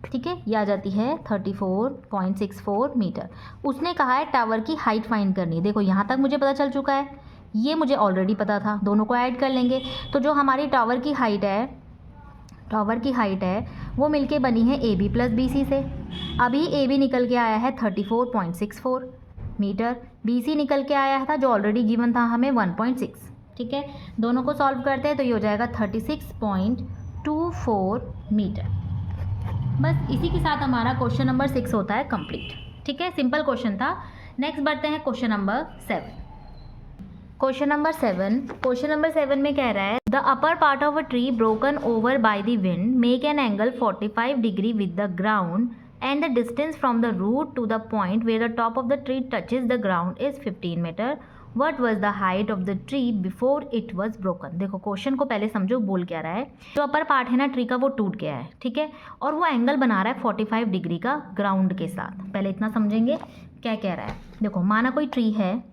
ठीक है, ये आ जाती है 34.64 मीटर। उसने कहा है टावर की हाइट फाइंड करनी है। देखो यहाँ तक मुझे पता चल चुका है, ये मुझे ऑलरेडी पता था, दोनों को ऐड कर लेंगे। तो जो हमारी टावर की हाइट है वो मिलके बनी है A B plus B C से। अभी ए बी निकल के आया है 34.64 मीटर, बी सी निकल के आया था जो ऑलरेडी गिवन था हमें 1.6। ठीक है, दोनों को सॉल्व करते हैं तो ये हो जाएगा 36.24 मीटर। बस इसी के साथ हमारा क्वेश्चन नंबर 6 होता है कंप्लीट। ठीक है, सिंपल क्वेश्चन था। नेक्स्ट बढ़ते हैं क्वेश्चन नंबर 7। क्वेश्चन नंबर 7 में कह रहा है the upper part of a tree broken over by the wind make an angle 45 degree with the ground and the distance from the root to the point where the top of the tree touches the ground is 15 meter. What was the height of the tree before it was broken? देखो question को पहले समझो बोल क्या रहा है। जो upper part है ना ट्री का वो टूट गया है, ठीक है, और वो एंगल बना रहा है 45 डिग्री का ग्राउंड के साथ। पहले इतना समझेंगे क्या कह रहा है। देखो माना कोई ट्री है,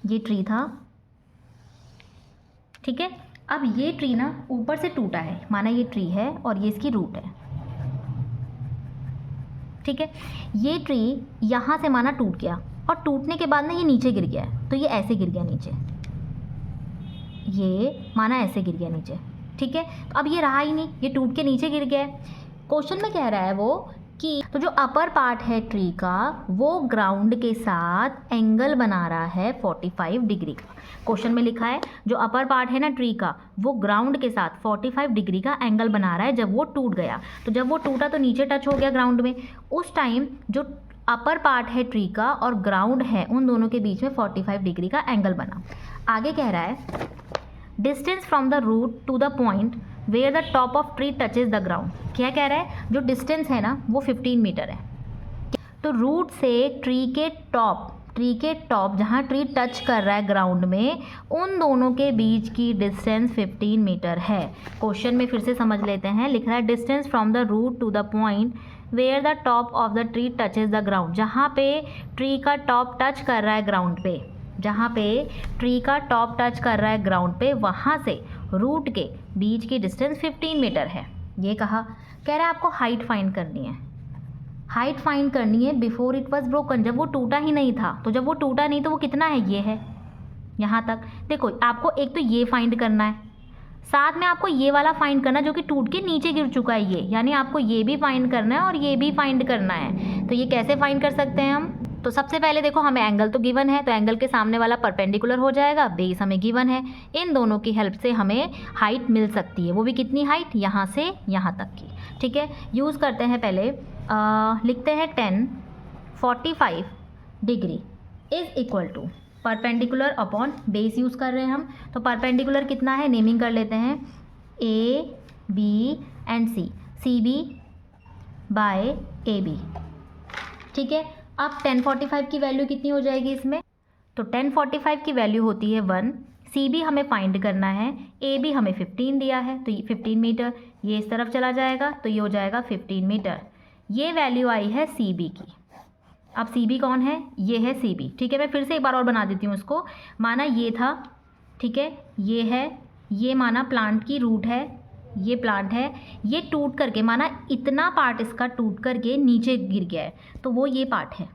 ये ट्री था, ठीक है। अब ये ट्री ना ऊपर से टूटा है, माना ये ट्री है और ये इसकी रूट है, ठीक है। ये ट्री यहाँ से माना टूट गया और टूटने के बाद ना ये नीचे गिर गया है, तो ये ऐसे गिर गया नीचे, ये माना ऐसे गिर गया नीचे, ठीक है। तो अब ये रहा ही नहीं, ये टूट के नीचे गिर गया है। क्वेश्चन में कह रहा है वो कि तो जो अपर पार्ट है ट्री का वो ग्राउंड के साथ एंगल बना रहा है 45 डिग्री का। क्वेश्चन में लिखा है जो अपर पार्ट है ना ट्री का वो ग्राउंड के साथ 45 डिग्री का एंगल बना रहा है जब वो टूट गया। तो जब वो टूटा तो नीचे टच हो गया ग्राउंड में, उस टाइम जो अपर पार्ट है ट्री का और ग्राउंड है उन दोनों के बीच में 45 डिग्री का एंगल बना। आगे कह रहा है distance from the root to the point where the top of tree touches the ground. क्या कह रहा है, जो डिस्टेंस है ना वो 15 मीटर है। तो रूट से ट्री के टॉप जहाँ ट्री टच कर रहा है ग्राउंड में उन दोनों के बीच की डिस्टेंस 15 मीटर है। क्वेश्चन में फिर से समझ लेते हैं, लिख रहा है distance from the root to the point where the top of the tree touches the ground. जहाँ पे ट्री का टॉप टच कर रहा है ग्राउंड पे, जहाँ पे ट्री का टॉप टच कर रहा है ग्राउंड पे, वहाँ से रूट के बीच की डिस्टेंस 15 मीटर है। ये कह रहा है आपको हाइट फाइंड करनी है। हाइट फाइंड करनी है बिफोर इट वॉज ब्रोकन, जब वो टूटा ही नहीं था। तो जब वो टूटा नहीं तो वो कितना है, ये है यहाँ तक। देखो आपको एक तो ये फाइंड करना है, साथ में आपको ये वाला फाइंड करना जो कि टूट के नीचे गिर चुका है ये, यानी आपको ये भी फाइंड करना है और ये भी फाइंड करना है। तो ये कैसे फाइंड कर सकते हैं हम, तो सबसे पहले देखो हमें एंगल तो गिवन है, तो एंगल के सामने वाला परपेंडिकुलर हो जाएगा, बेस हमें गिवन है। इन दोनों की हेल्प से हमें हाइट मिल सकती है, वो भी कितनी हाइट, यहाँ से यहाँ तक की। ठीक है, यूज़ करते हैं पहले, लिखते हैं 10 45 degree is equal to perpendicular upon base use कर रहे हैं हम। तो परपेंडिकुलर कितना है, नेमिंग कर लेते हैं A B and C, C B by A B. ठीक है, अब 1045 की वैल्यू कितनी हो जाएगी इसमें, तो 1045 की वैल्यू होती है 1। सी बी हमें फाइंड करना है, ए बी हमें 15 दिया है तो ये 15 मीटर, ये इस तरफ चला जाएगा तो ये हो जाएगा 15 मीटर। ये वैल्यू आई है सी बी की। अब सी बी कौन है, ये है सी बी। ठीक है, मैं फिर से एक बार और बना देती हूँ इसको। माना ये था, ठीक है, ये है, ये माना प्लांट की रूट है, ये प्लांट है, ये टूट करके माना इतना पार्ट इसका टूट करके नीचे गिर गया है, तो वो ये पार्ट है,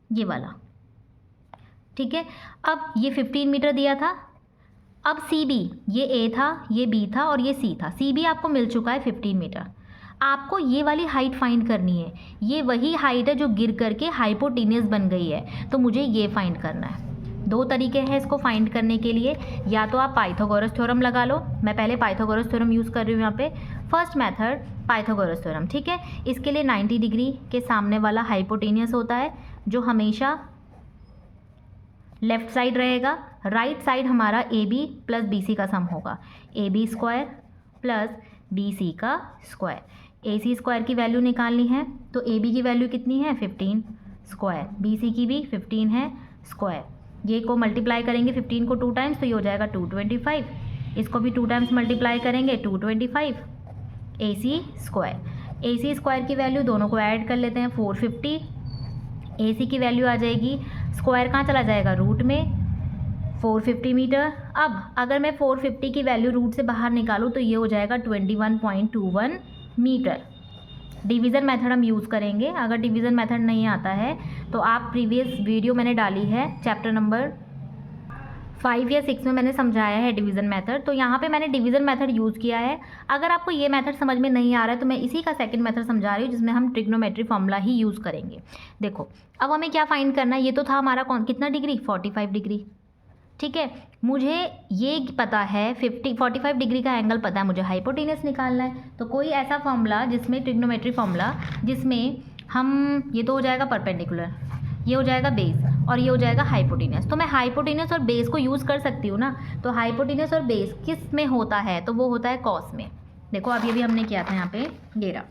ये वाला। ठीक है, अब ये 15 मीटर दिया था। अब सी बी, ये ए था, ये बी था और ये सी था। सी बी आपको मिल चुका है 15 मीटर। आपको ये वाली हाइट फाइंड करनी है, ये वही हाइट है जो गिर करके हाइपोटेन्यूस बन गई है, तो मुझे ये फाइंड करना है। दो तरीके हैं इसको फाइंड करने के लिए, या तो आप पाइथागोरस थ्योरम लगा लो, मैं पहले पाइथागोरस थ्योरम यूज़ कर रही हूँ यहाँ पे। First method Pythagoras theorem. ठीक है, इसके लिए 90 डिग्री के सामने वाला हाइपोटेन्यूस होता है जो हमेशा लेफ्ट साइड रहेगा, राइट साइड हमारा A B plus B C का सम होगा, A B square plus B C का स्क्वायर। ए सी स्क्वायर की वैल्यू निकालनी है, तो ए बी की वैल्यू कितनी है 15 स्क्वायर, बी सी की भी 15 है स्क्वायर। ये को मल्टीप्लाई करेंगे 15 को 2 टाइम्स तो ये हो जाएगा 225, इसको भी 2 टाइम्स मल्टीप्लाई करेंगे 225 ए C square. A C square की वैल्यू दोनों को ऐड कर लेते हैं 450, ए सी की वैल्यू आ जाएगी, स्क्वायर कहाँ चला जाएगा, रूट में, 450 मीटर। अब अगर मैं 450 की वैल्यू रूट से बाहर निकालूँ तो ये हो जाएगा 21.21 मीटर। डिवीज़न मेथड हम यूज़ करेंगे, अगर डिवीज़न मेथड नहीं आता है तो आप प्रीवियस वीडियो मैंने डाली है चैप्टर नंबर 5 या 6 में मैंने समझाया है डिवीज़न मेथड, तो यहाँ पे मैंने डिवीज़न मेथड यूज़ किया है। अगर आपको ये मेथड समझ में नहीं आ रहा है तो मैं इसी का सेकंड मेथड समझा रही हूँ जिसमें हम ट्रिग्नोमेट्री फॉर्मूला ही यूज़ करेंगे। देखो अब हमें क्या फाइंड करना है, ये तो था हमारा कौन कितना डिग्री 45 डिग्री। ठीक है, मुझे ये पता है 45 डिग्री का एंगल पता है, मुझे हाइपोटेन्यूस निकालना है। तो कोई ऐसा फॉर्मूला जिसमें ट्रिग्नोमेट्री फॉर्मूला जिसमें हम, ये तो हो जाएगा परपेंडिकुलर, ये हो जाएगा बेस और ये हो जाएगा हाइपोटेन्यूस। तो मैं हाइपोटेन्यूस और बेस को यूज़ कर सकती हूँ ना। तो हाइपोटेन्यूस और बेस किस में होता है, तो वो होता है कॉस में। देखो अब ये भी हमने किया था यहाँ पे, ये रहा,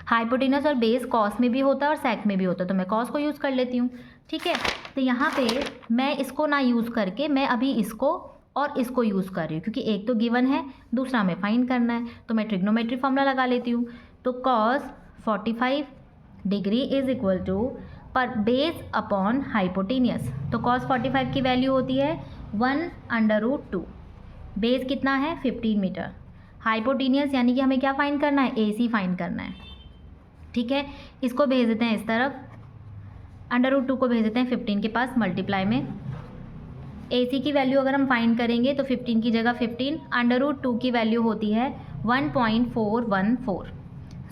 हाइपोटेन्यूस और बेस कॉस में भी होता है और सेक में भी होता है, तो मैं कॉस को यूज़ कर लेती हूँ। ठीक है, तो यहाँ पे मैं इसको ना यूज़ करके मैं अभी इसको और इसको यूज़ कर रही हूँ क्योंकि एक तो गिवन है, दूसरा हमें फाइंड करना है, तो मैं ट्रिग्नोमेट्री फॉर्मूला लगा लेती हूँ। तो cos 45 degree is equal to पर बेस अपॉन हाइपोटेन्यूस। तो कॉस 45 की वैल्यू होती है 1/√2, बेस कितना है 15 मीटर, हाइपोटेन्यूस यानी कि हमें क्या फाइंड करना है, ए सी फाइंड करना है। ठीक है, इसको भेज देते हैं इस तरफ, √2 को भेज देते हैं 15 के पास मल्टीप्लाई में। ए सी की वैल्यू अगर हम फाइंड करेंगे तो 15 की जगह 15, √2 की वैल्यू होती है 1.414।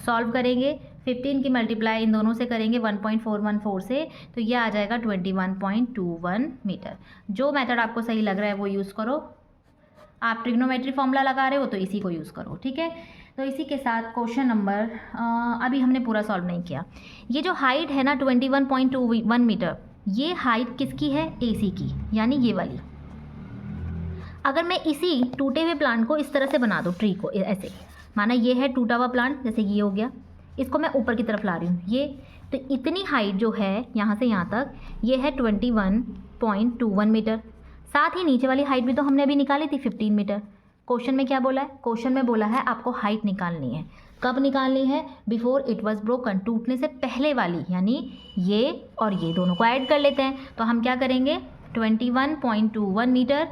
सॉल्व करेंगे, 15 की मल्टीप्लाई इन दोनों से करेंगे 1.414 से, तो ये आ जाएगा 21.21 मीटर। जो मेथड आपको सही लग रहा है वो यूज़ करो। आप ट्रिग्नोमेट्री फॉर्मूला लगा रहे हो तो इसी को यूज़ करो, ठीक है। तो इसी के साथ क्वेश्चन नंबर अभी हमने पूरा सॉल्व नहीं किया। ये जो हाइट है ना 21.21 मीटर, ये हाइट किसकी है? AC की, यानी ये वाली। अगर मैं इसी टूटे हुए प्लांट को इस तरह से बना दूँ, ट्री को ऐसे, माना ये है टूटा हुआ प्लांट, जैसे ये हो गया, इसको मैं ऊपर की तरफ ला रही हूँ ये, तो इतनी हाइट जो है यहाँ से यहाँ तक, ये है 21.21 मीटर। साथ ही नीचे वाली हाइट भी तो हमने अभी निकाली थी 15 मीटर। क्वेश्चन में क्या बोला है? क्वेश्चन में बोला है आपको हाइट निकालनी है। कब निकालनी है? बिफोर इट वॉज ब्रोकन, टूटने से पहले वाली, यानी ये और ये दोनों को ऐड कर लेते हैं। तो हम क्या करेंगे? 21.21 मीटर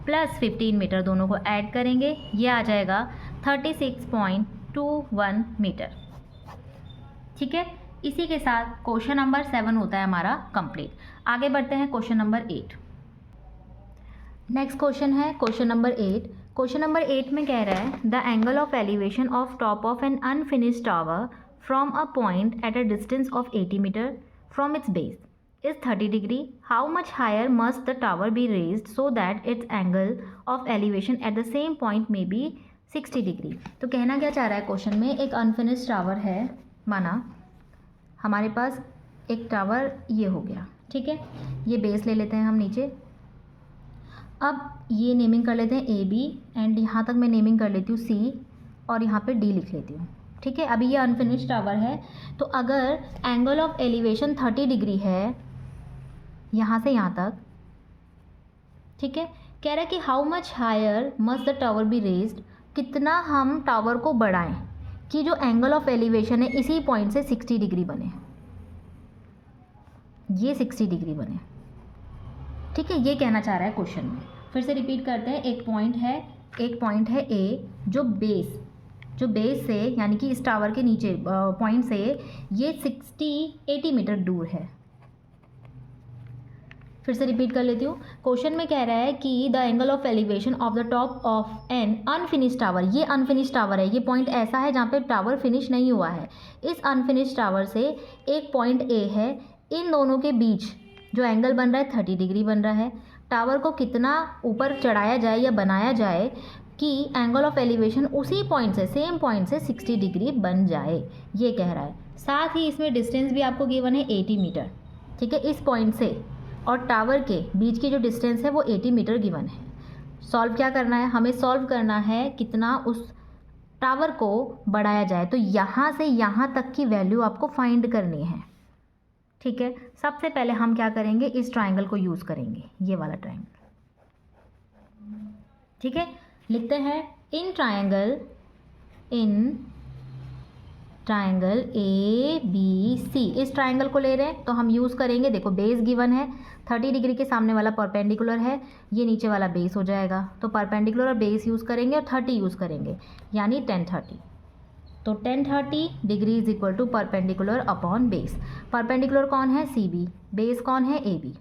प्लस 15 मीटर दोनों को ऐड करेंगे, ये आ जाएगा 36.21 मीटर, ठीक है। इसी के साथ क्वेश्चन नंबर 7 होता है हमारा कंप्लीट। आगे बढ़ते हैं क्वेश्चन नंबर 8। नेक्स्ट क्वेश्चन है क्वेश्चन नंबर 8। क्वेश्चन नंबर 8 में कह रहा है the angle of elevation of top of an unfinished tower from a point at a distance of 80 metre from its base is 30 degree. How much higher must the tower be raised so that its angle of elevation at the same point may be 60 degree? तो कहना क्या चाह रहा है question में, एक unfinished tower है, माना हमारे पास एक टावर ये हो गया, ठीक है। ये बेस ले लेते हैं हम नीचे। अब ये नेमिंग कर लेते हैं AB एंड यहाँ तक मैं नेमिंग कर लेती हूँ C और यहाँ पे D लिख लेती हूँ, ठीक है। अभी ये अनफिनिश्ड टावर है, तो अगर एंगल ऑफ एलिवेशन 30 डिग्री है यहाँ से यहाँ तक, ठीक है। कह रहा है कि how much higher must the tower be raised, कितना हम टावर को बढ़ाएं कि जो एंगल ऑफ एलिवेशन है इसी पॉइंट से 60 डिग्री बने, ये 60 डिग्री बने, ठीक है। ये कहना चाह रहा है क्वेश्चन में। फिर से रिपीट करते हैं। एक पॉइंट है A, जो बेस से यानी कि इस टावर के नीचे पॉइंट से ये 80 मीटर दूर है। फिर से रिपीट कर लेती हूँ। क्वेश्चन में कह रहा है कि the angle of elevation of the top of an unfinished tower, ये अनफिनिश्ड टावर है, ये पॉइंट ऐसा है जहाँ पे टावर फिनिश नहीं हुआ है। इस अनफिनिश्ड टावर से एक पॉइंट A है, इन दोनों के बीच जो एंगल बन रहा है 30 डिग्री बन रहा है। टावर को कितना ऊपर चढ़ाया जाए या बनाया जाए कि एंगल ऑफ एलिवेशन उसी पॉइंट से, सेम पॉइंट से 60 डिग्री बन जाए, ये कह रहा है। साथ ही इसमें डिस्टेंस भी आपको गिवन है 80 मीटर, ठीक है। इस पॉइंट से और टावर के बीच की जो डिस्टेंस है वो 80 मीटर गिवन है। सॉल्व क्या करना है? हमें सॉल्व करना है कितना उस टावर को बढ़ाया जाए, तो यहाँ से यहाँ तक की वैल्यू आपको फाइंड करनी है, ठीक है। सबसे पहले हम क्या करेंगे? इस ट्राइंगल को यूज़ करेंगे, ये वाला ट्राइंगल, ठीक है। लिखते हैं इन ट्राइंगल ABC, इस ट्राइंगल को ले रहे हैं तो हम यूज़ करेंगे, देखो बेस गिवन है 30 डिग्री के सामने वाला परपेंडिकुलर है, ये नीचे वाला बेस हो जाएगा, तो परपेंडिकुलर और बेस यूज़ करेंगे और 30 यूज़ करेंगे, यानी 1030। तो 1030 degree is equal to perpendicular upon base. Perpendicular कौन है? CB, बेस कौन है? AB।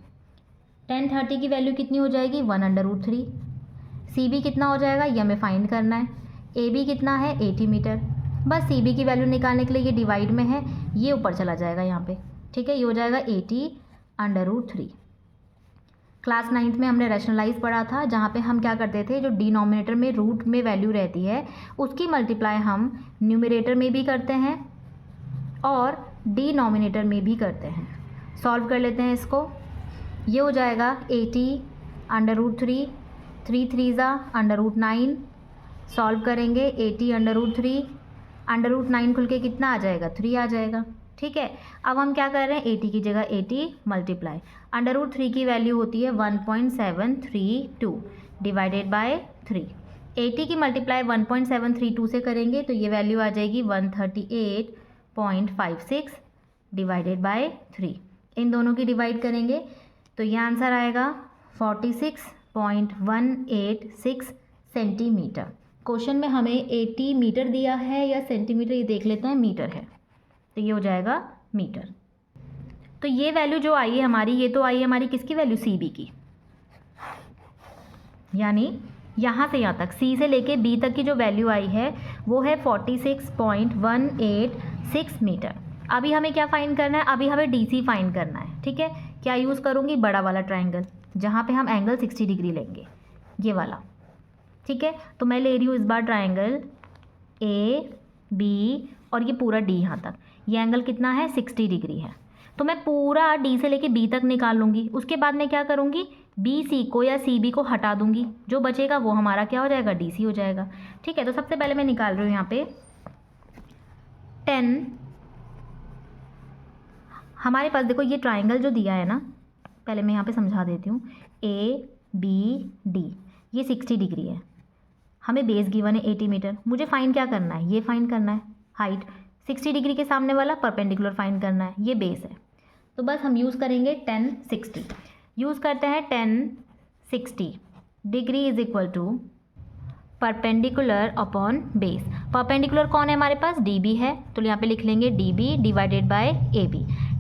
1030 की वैल्यू कितनी हो जाएगी? 1/√3। CB कितना हो जाएगा ये हमें फाइंड करना है। AB कितना है? 80 मीटर। बस CB की वैल्यू निकालने के लिए ये डिवाइड में है, ये ऊपर चला जाएगा यहाँ पे, ठीक है। ये हो जाएगा 80/√3। क्लास 9th में हमने रैशनलाइज पढ़ा था, जहाँ पे हम क्या करते थे, जो डिनोमिनेटर में रूट में वैल्यू रहती है उसकी मल्टीप्लाई हम न्यूमरेटर में भी करते हैं और डिनोमिनेटर में भी करते हैं। सॉल्व कर लेते हैं इसको। ये हो जाएगा 80/√3, 3 3 √9। सॉल्व करेंगे 80/√3, √9 खुल के कितना आ जाएगा? 3 आ जाएगा, ठीक है। अब हम क्या कर रहे हैं? 80 की जगह 80 मल्टीप्लाई √3 की वैल्यू होती है 1.732 डिवाइडेड बाय 3। 80 की मल्टीप्लाई 1.732 से करेंगे तो ये वैल्यू आ जाएगी 138.56 डिवाइडेड बाय 3। इन दोनों की डिवाइड करेंगे तो ये आंसर आएगा 46.186 सेंटीमीटर। क्वेश्चन में हमें 80 मीटर दिया है या सेंटीमीटर, ये देख लेते हैं, मीटर है, तो ये हो जाएगा मीटर। तो ये वैल्यू जो आई है हमारी, ये तो आई है हमारी किसकी वैल्यू? CB की, यानी यहाँ से यहाँ तक सी से लेके बी तक की जो वैल्यू आई है वो है 46.186 मीटर। अभी हमें क्या फाइंड करना है, अभी हमें DC फाइंड करना है। ठीक है, क्या यूज़ करूँगी, बड़ा वाला ट्राइंगल जहाँ पे हम एंगल 60 डिग्री लेंगे, ये वाला। ठीक है, तो मैं ले रही हूँ इस बार ट्राइंगल AB और ये पूरा D यहाँ तक। ये एंगल कितना है, 60 डिग्री है। तो मैं पूरा D से लेके B तक निकाल लूँगी। उसके बाद मैं क्या करूँगी, BC को या CB को हटा दूँगी, जो बचेगा वो हमारा क्या हो जाएगा, DC हो जाएगा। ठीक है, तो सबसे पहले मैं निकाल रही हूँ यहाँ पे 10। हमारे पास देखो ये ट्राइंगल जो दिया है ना, पहले मैं यहाँ पे समझा देती हूँ। ABD ये 60 डिग्री है, हमें बेस गिवन है 80 मीटर। मुझे फाइंड क्या करना है, ये फाइंड करना है हाइट। 60 डिग्री के सामने वाला परपेंडिकुलर फाइंड करना है, ये बेस है। तो बस हम यूज़ करेंगे 1060। यूज़ करते हैं 1060 degree is equal to perpendicular upon base. Perpendicular कौन है हमारे पास, DB है, तो यहाँ पे लिख लेंगे DB डिवाइडेड बाय AB।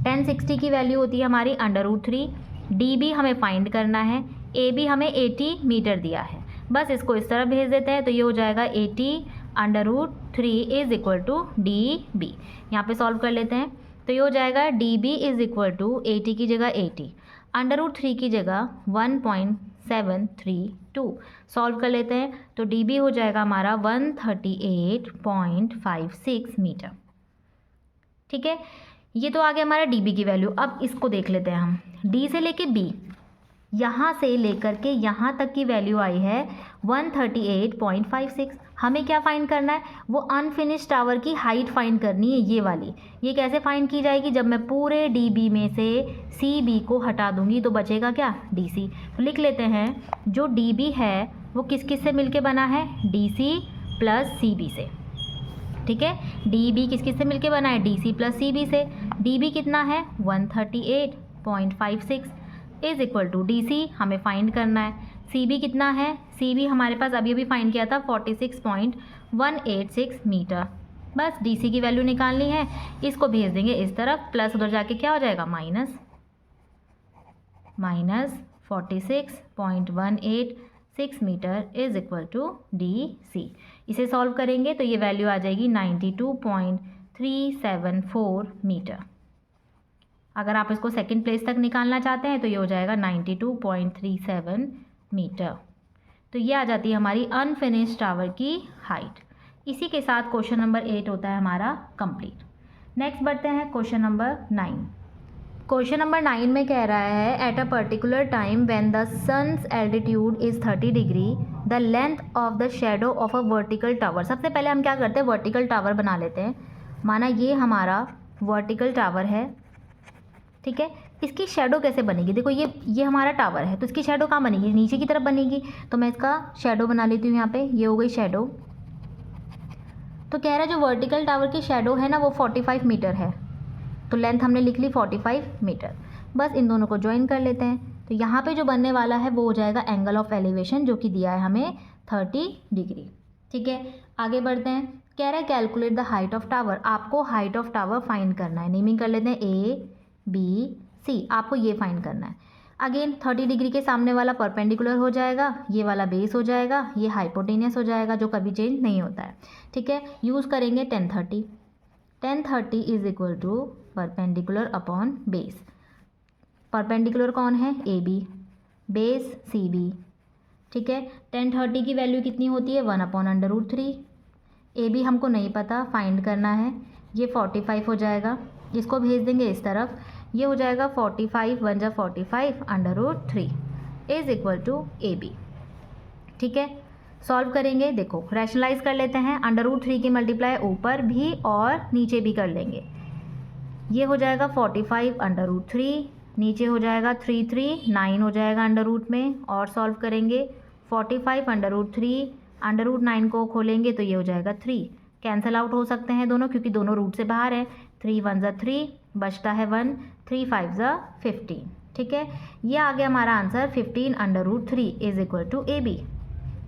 1060 की वैल्यू होती है हमारी √3। DB हमें फाइंड करना है, AB हमें 80 मीटर दिया है। बस इसको इस तरह भेज देते हैं, तो ये हो जाएगा 80√3 इज इक्वल टू DB। यहाँ पे सॉल्व कर लेते हैं, तो ये हो जाएगा DB इज इक्वल टू 80 की जगह 80, √3 की जगह 1.732। सॉल्व कर लेते हैं, तो DB हो जाएगा हमारा 138.56 मीटर। ठीक है, ये तो आ गया हमारा DB की वैल्यू। अब इसको देख लेते हैं हम, D से लेके B, यहाँ से लेकर के यहाँ तक की वैल्यू आई है 138.56। हमें क्या फाइंड करना है, वो अनफिनिश टावर की हाइट फाइंड करनी है, ये वाली। ये कैसे फाइंड की जाएगी, जब मैं पूरे DB में से CB को हटा दूंगी तो बचेगा क्या, DC। तो लिख लेते हैं, जो DB है वो किस किस से मिलके बना है, DC प्लस CB से। ठीक है, DB किस किस से मिलके बना है, DC प्लस CB से। DB कितना है 138.56 इज इक्वल टू DC हमें फाइंड करना है। CB कितना है, CB हमारे पास अभी अभी फाइंड किया था 46.186 मीटर। बस DC की वैल्यू निकालनी है, इसको भेज देंगे इस तरफ, प्लस उधर जाके क्या हो जाएगा, minus 46.186 metre is equal to DC। इसे सॉल्व करेंगे तो ये वैल्यू आ जाएगी 92.374 मीटर। अगर आप इसको सेकंड प्लेस तक निकालना चाहते हैं तो ये हो जाएगा 92.37 मीटर। तो ये आ जाती है हमारी अनफिनिश्ड टावर की हाइट। इसी के साथ क्वेश्चन नंबर 8 होता है हमारा कंप्लीट। नेक्स्ट बढ़ते हैं क्वेश्चन नंबर 9। क्वेश्चन नंबर 9 में कह रहा है, at a particular time when the sun's altitude is 30 degree the length of the shadow of a vertical tower. सबसे पहले हम क्या करते हैं, वर्टिकल टावर बना लेते हैं। माना ये हमारा वर्टिकल टावर है, ठीक है। इसकी शेडो कैसे बनेगी, देखो ये हमारा टावर है, तो इसकी शेडो कहाँ बनेगी, नीचे की तरफ बनेगी। तो मैं इसका शेडो बना लेती हूँ यहाँ पे, ये हो गई शेडो। तो कह रहा है जो वर्टिकल टावर की शेडो है ना वो 45 मीटर है, तो लेंथ हमने लिख ली 45 मीटर। बस इन दोनों को ज्वाइन कर लेते हैं, तो यहाँ पे जो बनने वाला है वो हो जाएगा एंगल ऑफ एलिवेशन, जो कि दिया है हमें 30 डिग्री। ठीक है, आगे बढ़ते हैं। कह रहा है calculate the height of tower, आपको हाइट ऑफ टावर फाइंड करना है। नेमिंग कर लेते हैं ABC, आपको ये फाइंड करना है। अगेन 30 डिग्री के सामने वाला परपेंडिकुलर हो जाएगा, ये वाला बेस हो जाएगा, ये हाइपोटेनियस हो जाएगा, जो कभी चेंज नहीं होता है। ठीक है, यूज़ करेंगे 1030 is equal to perpendicular upon base. Perpendicular कौन है, AB, बेस CB। ठीक है, 1030 की वैल्यू कितनी होती है, 1/√3। AB हमको नहीं पता, फाइंड करना है, ये 45 हो जाएगा, इसको भेज देंगे इस तरफ, ये हो जाएगा 45 1 जा 45/√3 इज इक्वल टू AB। ठीक है, सॉल्व करेंगे, देखो रैशनलाइज कर लेते हैं। √3 की मल्टीप्लाई ऊपर भी और नीचे भी कर लेंगे, ये हो जाएगा 45/√3, नीचे हो जाएगा 3 हो जाएगा अंडर में, और सॉल्व करेंगे 45/√3 √9 को खोलेंगे तो ये हो जाएगा 3। कैंसिल आउट हो सकते हैं दोनों, क्योंकि दोनों रूट से बाहर है। 3 1 जा 3, बचता है 1, 3 5 जा 15। ठीक है, ये आ गया हमारा answer 15/√3 is equal to AB।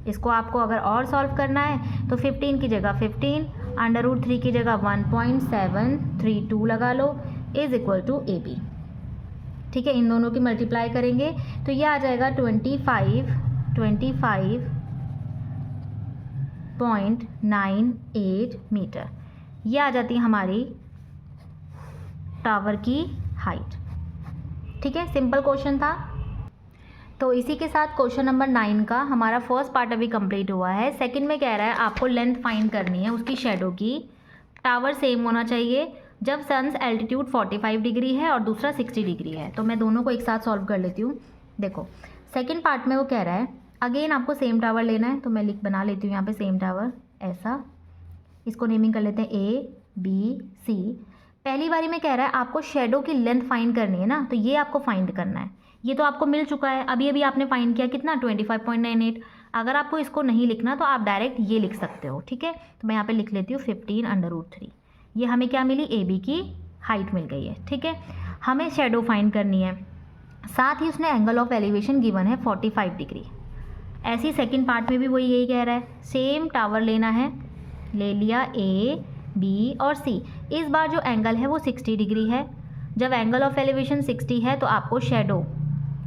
इसको आपको अगर और सॉल्व करना है तो 15 की जगह 15, √3 की जगह 1.732 लगा लो, इज इक्वल टू AB। ठीक है, इन दोनों की मल्टीप्लाई करेंगे तो ये आ जाएगा 25 0.98 मीटर। ये आ जाती है हमारी टावर की हाइट। ठीक है, सिंपल क्वेश्चन था। तो इसी के साथ क्वेश्चन नंबर 9 का हमारा फर्स्ट पार्ट अभी कंप्लीट हुआ है। सेकंड में कह रहा है आपको लेंथ फाइंड करनी है उसकी शेडो की। टावर सेम होना चाहिए जब सन्स एल्टीट्यूड 45 डिग्री है और दूसरा 60 डिग्री है। तो मैं दोनों को एक साथ सॉल्व कर लेती हूँ। देखो सेकंड पार्ट में वो कह रहा है अगेन आपको सेम टावर लेना है, तो मैं बना लेती हूँ यहाँ पे सेम टावर ऐसा। इसको नेमिंग कर लेते हैं ABC। पहली बारी में कह रहा है आपको शेडो की लेंथ फाइंड करनी है ना, तो ये आपको फाइंड करना है। ये तो आपको मिल चुका है, अभी अभी आपने फाइंड किया कितना 25.98। अगर आपको इसको नहीं लिखना तो आप डायरेक्ट ये लिख सकते हो। ठीक है, तो मैं यहाँ पे लिख लेती हूँ 15√3। ये हमें क्या मिली, AB की हाइट मिल गई है। ठीक है, हमें शेडो फाइंड करनी है, साथ ही उसने एंगल ऑफ एलिवेशन गिवन है 45 डिग्री। ऐसी सेकंड पार्ट में भी वही यही कह रहा है, सेम टावर लेना है, ले लिया A, B और C। इस बार जो एंगल है वो 60 डिग्री है। जब एंगल ऑफ एलिवेशन 60 है तो आपको शेडो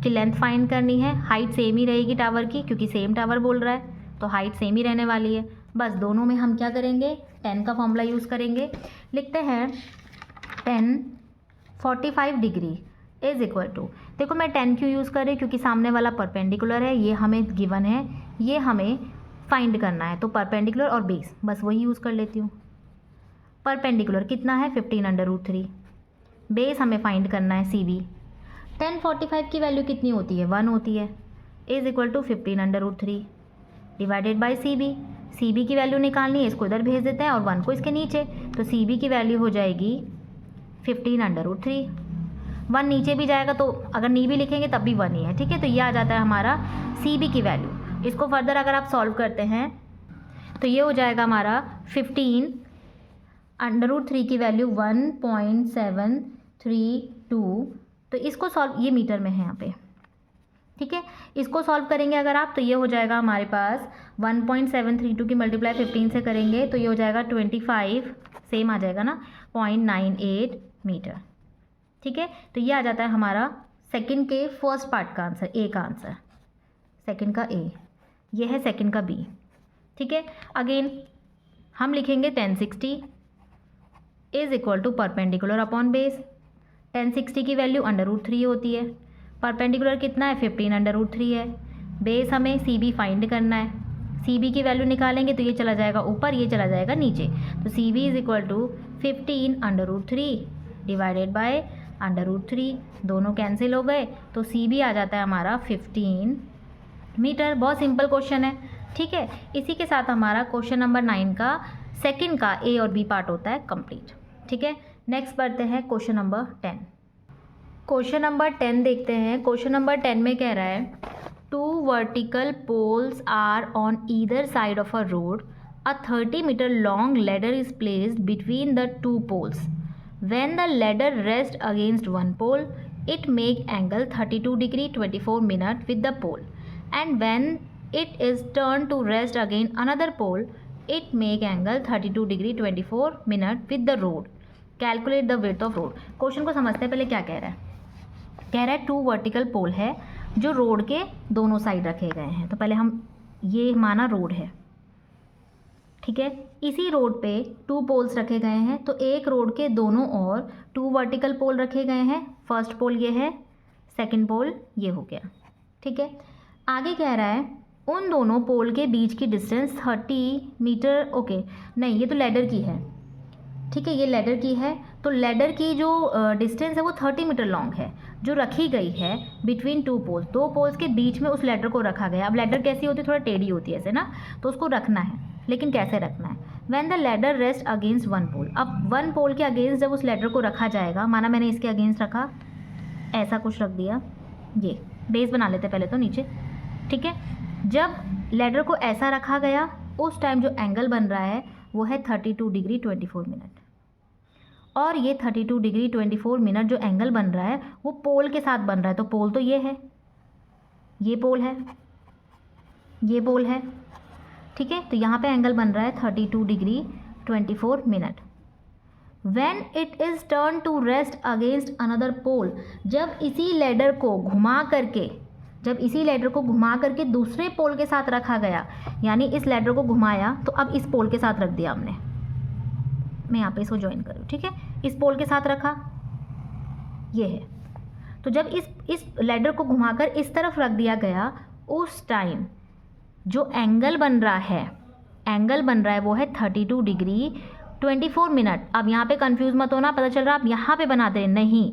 की लेंथ फाइंड करनी है। हाइट सेम ही रहेगी टावर की, क्योंकि सेम टावर बोल रहा है तो हाइट सेम ही रहने वाली है। बस दोनों में हम क्या करेंगे, tan का फॉर्मूला यूज़ करेंगे। लिखते हैं tan 45 degree is equal to, देखो मैं tan क्यों यूज़ कर रही हूँ, क्योंकि सामने वाला परपेंडिकुलर है, ये हमें गिवन है, ये हमें फाइंड करना है, तो परपेंडिकुलर और बेस बस वही यूज़ कर लेती हूँ। परपेंडिकुलर कितना है 15√3, बेस हमें फाइंड करना है CB। tan 45 की वैल्यू कितनी होती है, 1 होती है, is equal to 15√3 divided by CB। CB की वैल्यू निकालनी है, इसको इधर भेज देते हैं और 1 को इसके नीचे, तो CB की वैल्यू हो जाएगी 15√3। 1 नीचे भी जाएगा तो अगर नी भी लिखेंगे तब भी 1 ही है। ठीक है, तो ये आ जाता है हमारा CB की वैल्यू। इसको फर्दर अगर आप सॉल्व करते हैं तो ये हो जाएगा हमारा 15√3 की वैल्यू 1.732। तो इसको सॉल्व, ये मीटर में है यहाँ पे। ठीक है, इसको सॉल्व करेंगे अगर आप, तो ये हो जाएगा हमारे पास 1.732 की मल्टीप्लाई 15 से करेंगे तो ये हो जाएगा 25, सेम आ जाएगा ना, 0.98 मीटर। ठीक है, तो ये आ जाता है हमारा सेकंड के फर्स्ट पार्ट का आंसर, ए का आंसर, सेकंड का ए, ये है सेकंड का बी। ठीक है, अगेन हम लिखेंगे tan 60 is equal to perpendicular upon base. tan 60 की वैल्यू √3 होती है, परपेंडिकुलर कितना है 15√3 है, बेस हमें CB फाइंड करना है। CB की वैल्यू निकालेंगे तो ये चला जाएगा ऊपर, ये चला जाएगा नीचे, तो CB is equal to 15√3 divided by √3, दोनों कैंसिल हो गए, तो CB आ जाता है हमारा 15 मीटर। बहुत सिंपल क्वेश्चन है। ठीक है, इसी के साथ हमारा क्वेश्चन नंबर 9 का सेकंड का A और B पार्ट होता है कंप्लीट। ठीक है, नेक्स्ट बढ़ते हैं क्वेश्चन नंबर 10। क्वेश्चन नंबर 10 देखते हैं। क्वेश्चन नंबर 10 में कह रहा है 2 vertical poles are on either side of a road, a 30 metre long ladder is placed between the 2 poles. When the ladder rests against one pole, it make angle 32 degree 24 minute with the pole, and when it is turned to rest against another pole, it make angle 32 degree 24 minute with the road. Calculate the width of road. Question को समझते हैं पहले क्या कह रहा है। कह रहा है 2 वर्टिकल पोल है जो रोड के दोनों साइड रखे गए हैं। तो पहले हम, ये माना रोड है, ठीक है, इसी रोड पे 2 पोल्स रखे गए हैं, तो एक रोड के दोनों ओर 2 वर्टिकल पोल रखे गए हैं। फर्स्ट पोल ये है, सेकंड पोल ये हो गया। ठीक है, आगे कह रहा है उन दोनों पोल के बीच की डिस्टेंस 30 मीटर। ओके, नहीं ये तो लैडर की है। ठीक है, ये लैडर की है, तो लैडर की जो डिस्टेंस है वो 30 मीटर लॉन्ग है, जो रखी गई है बिटवीन 2 पोल्स, 2 पोल्स के बीच में उस लैडर को रखा गया। अब लैडर कैसी होती है, थोड़ा टेढ़ी होती है ऐसे ना, तो उसको रखना है, लेकिन कैसे रखना है। When the ladder rest against one pole, अब 1 पोल के अगेंस्ट जब उस लैडर को रखा जाएगा, माना मैंने इसके अगेंस्ट रखा, ऐसा कुछ रख दिया, ये बेस बना लेते पहले तो नीचे। ठीक है, जब लैडर को ऐसा रखा गया उस टाइम जो एंगल बन रहा है वो है 32 डिग्री 24 मिनट, और ये 32 डिग्री 24 मिनट जो एंगल बन रहा है वो पोल के साथ बन रहा है। तो पोल तो ये है, ये पोल है, ये पोल है। ठीक है, तो यहाँ पे एंगल बन रहा है 32 degree 24 minute. When it is turn to rest against another pole, जब इसी लैडर को घुमा करके जब इसी लैडर को घुमा करके दूसरे पोल के साथ रखा गया, यानी इस लैडर को घुमाया तो अब इस पोल के साथ रख दिया हमने, मैं यहाँ पे इसको ज्वाइन करूँ, ठीक है, इस पोल के साथ रखा, ये है। तो जब इस लैडर को घुमाकर इस तरफ रख दिया गया, उस टाइम जो एंगल बन रहा है वो है 32 डिग्री 24 मिनट। अब यहाँ पे कंफ्यूज मत होना, पता चल रहा आप यहाँ पे बनाते हैं, नहीं,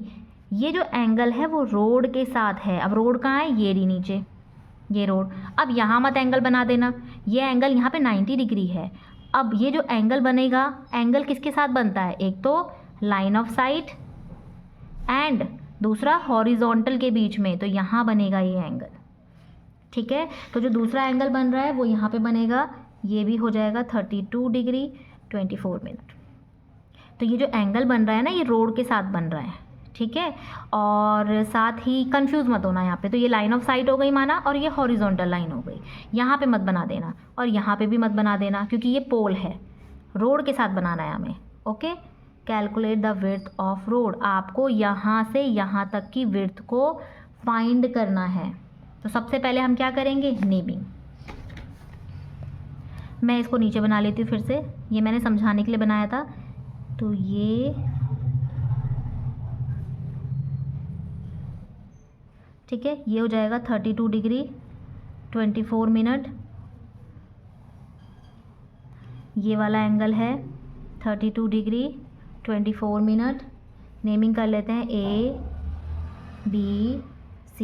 ये जो एंगल है वो रोड के साथ है। अब रोड कहाँ है, ये रही नीचे, ये रोड। अब यहाँ मत एंगल बना देना, ये एंगल यहाँ पे 90 डिग्री है। अब ये जो एंगल बनेगा, एंगल किसके साथ बनता है, एक तो लाइन ऑफ साइट एंड दूसरा हॉरिजॉन्टल के बीच में, तो यहाँ बनेगा ये एंगल, ठीक है। तो जो दूसरा एंगल बन रहा है वो यहाँ पे बनेगा, ये भी हो जाएगा 32 डिग्री 24 मिनट। तो ये जो एंगल बन रहा है ना, ये रोड के साथ बन रहा है, ठीक है। और साथ ही कंफ्यूज मत होना यहाँ पे, तो ये लाइन ऑफ साइट हो गई माना, और ये हॉरिजॉन्टल लाइन हो गई। यहाँ पे मत बना देना और यहाँ पे भी मत बना देना, क्योंकि ये पोल है, रोड के साथ बनाना है हमें, okay. Calculate the width of road, आपको यहाँ से यहाँ तक की विड्थ को फाइंड करना है। तो सबसे पहले हम क्या करेंगे, नेमिंग। मैं इसको नीचे बना लेती हूँ फिर से, ये मैंने समझाने के लिए बनाया था। तो ये ठीक है, ये हो जाएगा 32 डिग्री 24 मिनट, ये वाला एंगल है 32 डिग्री 24 मिनट। नेमिंग कर लेते हैं A, B, C,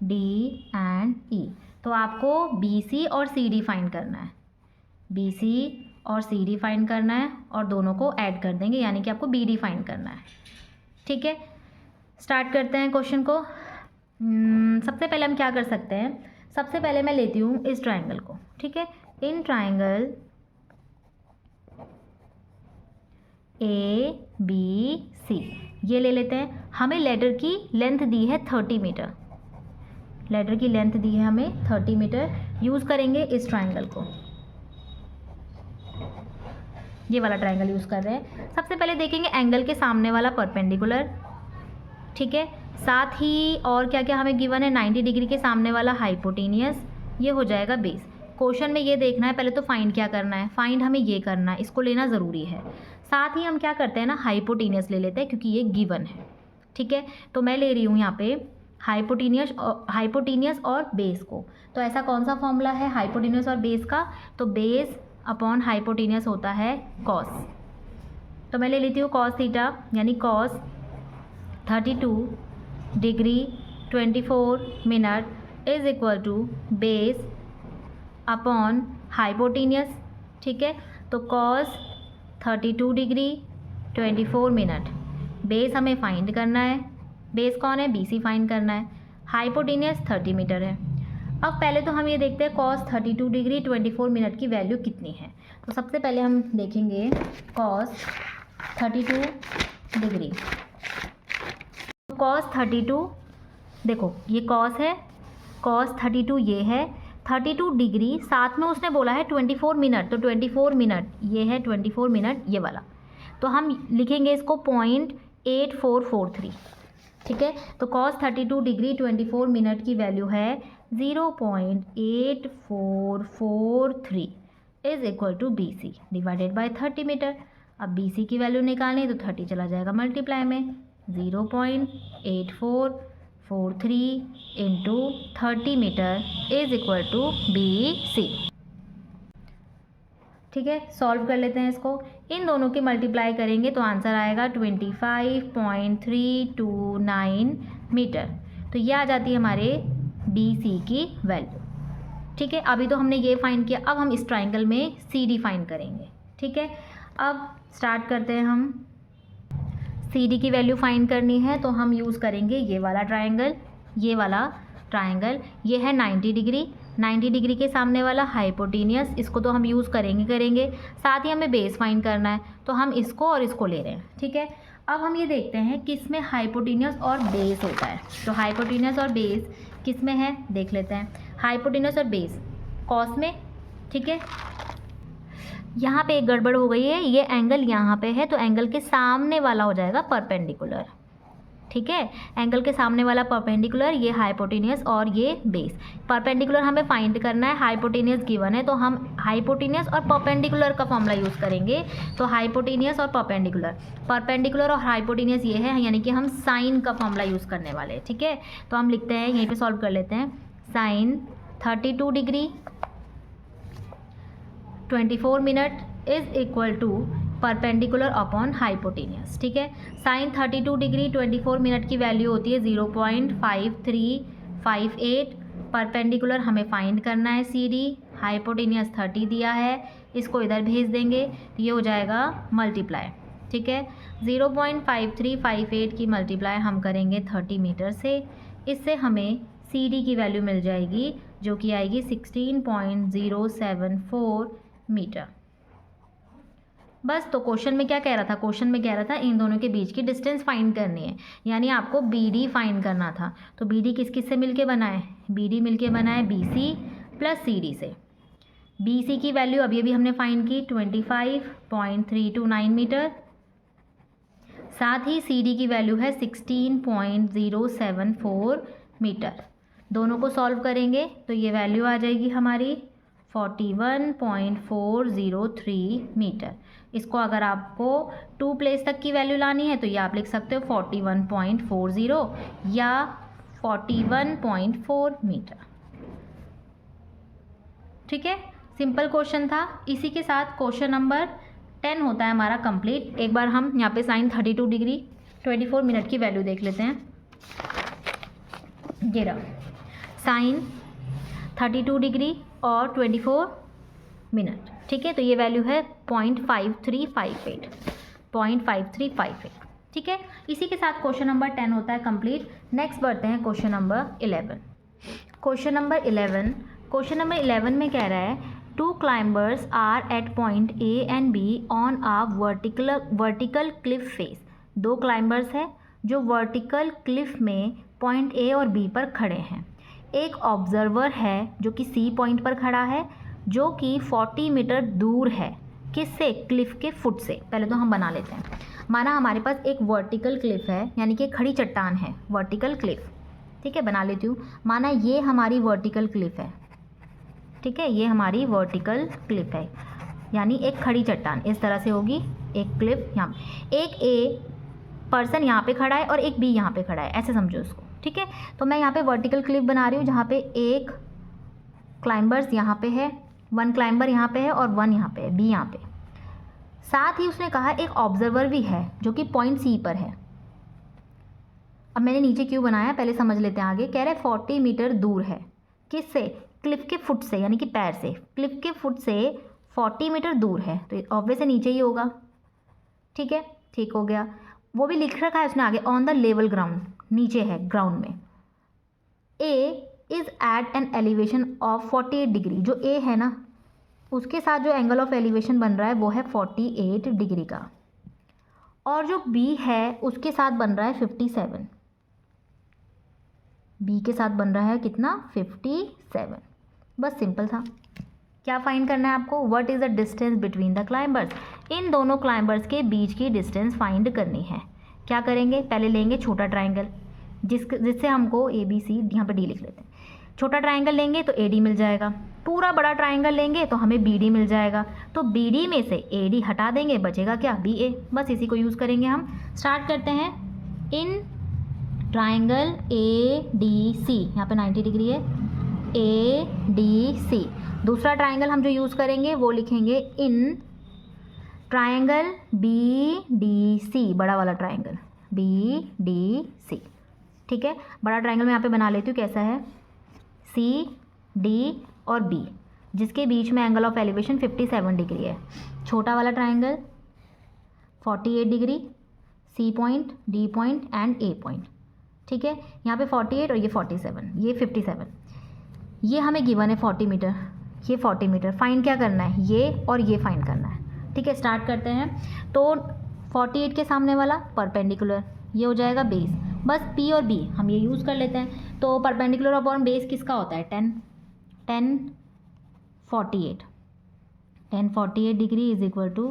D and E। तो आपको BC और CD फाइंड करना है, BC और CD फाइंड करना है, और दोनों को ऐड कर देंगे, यानी कि आपको BD फाइंड करना है, ठीक है। स्टार्ट करते हैं क्वेश्चन को। सबसे पहले हम क्या कर सकते हैं, सबसे पहले मैं लेती हूँ इस ट्राइंगल को, ठीक है। इन ट्राइंगल ABC ये ले लेते हैं। हमें लेडर की लेंथ दी है 30 मीटर, लेडर की लेंथ दी है हमें 30 मीटर। यूज़ करेंगे इस ट्राइंगल को, ये वाला ट्राइंगल यूज़ कर रहे हैं। सबसे पहले देखेंगे एंगल के सामने वाला परपेंडिकुलर, ठीक है। साथ ही और क्या क्या हमें गिवन है, 90 डिग्री के सामने वाला हाइपोटेनियस, ये हो जाएगा बेस। क्वेश्चन में ये देखना है पहले तो फाइंड क्या करना है, फाइंड हमें ये करना है, इसको लेना ज़रूरी है। साथ ही हम क्या करते हैं ना, हाइपोटेनियस ले लेते हैं, क्योंकि ये गिवन है, ठीक है। तो मैं ले रही हूँ यहाँ पे हाइपोटेनियस और बेस को। तो ऐसा कौन सा फॉर्मूला है हाइपोटेनियस और बेस का, तो बेस अपॉन हाइपोटेनियस होता है कॉस। तो मैं ले लेती हूँ कॉस थीटा, यानी cos 32 degree 24 minute is equal to base upon hypotenuse, ठीक है। तो कॉस 32 डिग्री 24 मिनट, बेस हमें फाइंड करना है, बेस कौन है, BC फाइंड करना है, हाइपोटेनियस 30 मीटर है। अब पहले तो हम ये देखते हैं कॉस 32 डिग्री 24 मिनट की वैल्यू कितनी है। तो सबसे पहले हम देखेंगे कॉस 32 डिग्री, कॉस 32, देखो ये कॉस है, कॉस 32 ये है, 32 डिग्री, साथ में उसने बोला है 24 मिनट, तो 24 मिनट ये है 24 मिनट ये वाला। तो हम लिखेंगे इसको 0.8443, ठीक है। तो कॉस 32 डिग्री 24 मिनट की वैल्यू है 0.8443 is equal to BC divided by 30 metre. अब BC की वैल्यू निकालें तो 30 चला जाएगा मल्टीप्लाई में, 0.8443 into 30 metre is equal to BC, ठीक है। सॉल्व कर लेते हैं इसको, इन दोनों की मल्टीप्लाई करेंगे तो आंसर आएगा 25.329 मीटर। तो ये आ जाती है हमारे BC की वैल्यू, ठीक है। अभी तो हमने ये फाइंड किया, अब हम इस ट्राइंगल में CD फाइंड करेंगे, ठीक है। अब स्टार्ट करते हैं, हम CD की वैल्यू फाइंड करनी है, तो हम यूज़ करेंगे ये वाला ट्राइंगल, ये वाला ट्राइंगल, ये है 90 डिग्री, 90 डिग्री के सामने वाला हाइपोटेनियस, इसको तो हम यूज़ करेंगे। साथ ही हमें बेस फाइंड करना है, तो हम इसको और इसको ले रहे हैं, ठीक है। अब हम ये देखते हैं किस में हाइपोटेनियस और बेस होता है। तो हाइपोटेनियस और बेस किस में है देख लेते हैं। हाइपोटेनियस और बेस कॉस में, ठीक है। यहाँ पे एक गड़बड़ हो गई है, ये एंगल यहाँ पे है, तो एंगल के सामने वाला हो जाएगा परपेंडिकुलर, ठीक है। एंगल के सामने वाला परपेंडिकुलर, ये हाइपोटेनियस और ये बेस। परपेंडिकुलर हमें फाइंड करना है, हाइपोटेनियस गिवन है, तो हम हाइपोटेनियस और परपेंडिकुलर का फॉर्मूला यूज़ करेंगे। तो हाइपोटेनियस और परपेंडिकुलर, परपेंडिकुलर और हाइपोटेनियस ये है, यानी कि हम साइन का फॉर्मूला यूज़ करने वाले हैं। ठीक है, तो हम लिखते हैं, यहीं पर सॉल्व कर लेते हैं। Sine 32 degree 24 minute is equal to perpendicular upon hypotenuse. ठीक है, साइन 32 डिग्री 24 मिनट की वैल्यू होती है 0.5358। परपेंडिकुलर हमें फाइंड करना है CD, हाइपोटेनियस 30 दिया है, इसको इधर भेज देंगे, ये हो जाएगा मल्टीप्लाई। ठीक है, 0.5358 की मल्टीप्लाई हम करेंगे 30 मीटर से, इससे हमें CD की वैल्यू मिल जाएगी जो कि आएगी 16.074 मीटर। बस, तो क्वेश्चन में क्या कह रहा था, क्वेश्चन में कह रहा था इन दोनों के बीच की डिस्टेंस फाइंड करनी है, यानी आपको BD फाइंड करना था। तो BD किस किस से मिलके बना है, BD मिलके बना है BC प्लस CD से। BC की वैल्यू अभी अभी हमने फाइंड की 25.329 मीटर, साथ ही CD की वैल्यू है 16.074 मीटर। दोनों को सॉल्व करेंगे तो ये वैल्यू आ जाएगी हमारी 41.403 मीटर। इसको अगर आपको 2 प्लेस तक की वैल्यू लानी है तो ये आप लिख सकते हो 41.40 या 41.4 मीटर। ठीक है, सिंपल क्वेश्चन था। इसी के साथ क्वेश्चन नंबर 10 होता है हमारा कंप्लीट। एक बार हम यहाँ पे साइन 32 डिग्री 24 मिनट की वैल्यू देख लेते हैं। ये रहा साइन 32 डिग्री और 24 मिनट। ठीक है, तो ये वैल्यू है 0.5358। ठीक है, इसी के साथ क्वेश्चन नंबर 10 होता है कंप्लीट। नेक्स्ट बढ़ते हैं क्वेश्चन नंबर 11। क्वेश्चन नंबर 11 में कह रहा है 2 climbers are at point A and B on a vertical cliff face. 2 climbers हैं जो वर्टिकल क्लिफ में पॉइंट A और B पर खड़े हैं। एक ऑब्जर्वर है जो कि C पॉइंट पर खड़ा है, जो कि 40 मीटर दूर है, किससे, क्लिफ के फुट से। पहले तो हम बना लेते हैं। माना हमारे पास एक वर्टिकल क्लिफ है, यानी कि खड़ी चट्टान है, वर्टिकल क्लिफ। ठीक है, बना लेती हूँ। माना ये हमारी वर्टिकल क्लिफ है। ठीक है, ये हमारी वर्टिकल क्लिफ है, यानी एक खड़ी चट्टान इस तरह से होगी, एक क्लिफ यहाँ, एक A पर्सन यहाँ पे खड़ा है और एक B यहाँ पे खड़ा है, ऐसे समझो उसको। ठीक है, तो मैं यहाँ पे वर्टिकल क्लिफ बना रही हूँ जहाँ पे एक क्लाइंबर्स यहाँ पे है, 1 क्लाइंबर यहाँ पे है और 1 यहाँ पे है, B यहाँ पे। साथ ही उसने कहा एक ऑब्जर्वर भी है जो कि पॉइंट C पर है। अब मैंने नीचे क्यों बनाया, पहले समझ लेते हैं आगे। कह रहे 40 मीटर दूर है, किससे, क्लिफ के फुट से, यानी कि पैर से। क्लिफ के फुट से 40 मीटर दूर है, तो ऑब्वियस नीचे ही होगा। ठीक है, ठीक हो गया। वो भी लिख रखा है उसने आगे, ऑन द लेवल ग्राउंड, नीचे है ग्राउंड में। A is at an elevation of 48 degree. जो A है ना, उसके साथ जो एंगल ऑफ एलिवेशन बन रहा है वो है 48 डिग्री का, और जो B है उसके साथ बन रहा है 57। B के साथ बन रहा है कितना, 57। बस सिंपल था। क्या फाइंड करना है आपको, what is the distance between the climbers. इन दोनों क्लाइंबर्स के बीच की डिस्टेंस फाइंड करनी है। क्या करेंगे, पहले लेंगे छोटा ट्राइंगल, जिससे हमको ABC, यहाँ पे D लिख लेते हैं। छोटा ट्राइंगल लेंगे तो AD मिल जाएगा, पूरा बड़ा ट्राइंगल लेंगे तो हमें BD मिल जाएगा। तो BD में से AD हटा देंगे, बचेगा क्या, BA। बस इसी को यूज़ करेंगे हम। स्टार्ट करते हैं। इन ट्राइंगल ADC, यहाँ पे 90 डिग्री है, ADC। दूसरा ट्राइंगल हम जो यूज़ करेंगे वो लिखेंगे इन ट्राइंगल BDC, बड़ा वाला ट्राइंगल BDC। ठीक है, बड़ा ट्राइंगल मैं यहाँ पे बना लेती हूँ। कैसा है, C, D और B, जिसके बीच में एंगल ऑफ एलिवेशन 57 डिग्री है। छोटा वाला triangle 48 degree, C point, D point and A point. ठीक है, यहाँ पे 48 और ये 47, ये 57। ये हमें गिवन है 40 मीटर, ये 40 मीटर। फाइंड क्या करना है, ये और ये फाइंड करना है। ठीक है, स्टार्ट करते हैं। तो 48 के सामने वाला परपेंडिकुलर, ये हो जाएगा बेस। बस P और B हम ये यूज़ कर लेते हैं। तो परपेंडिकुलर अपॉन बेस किसका होता है, 10 48 degree is equal to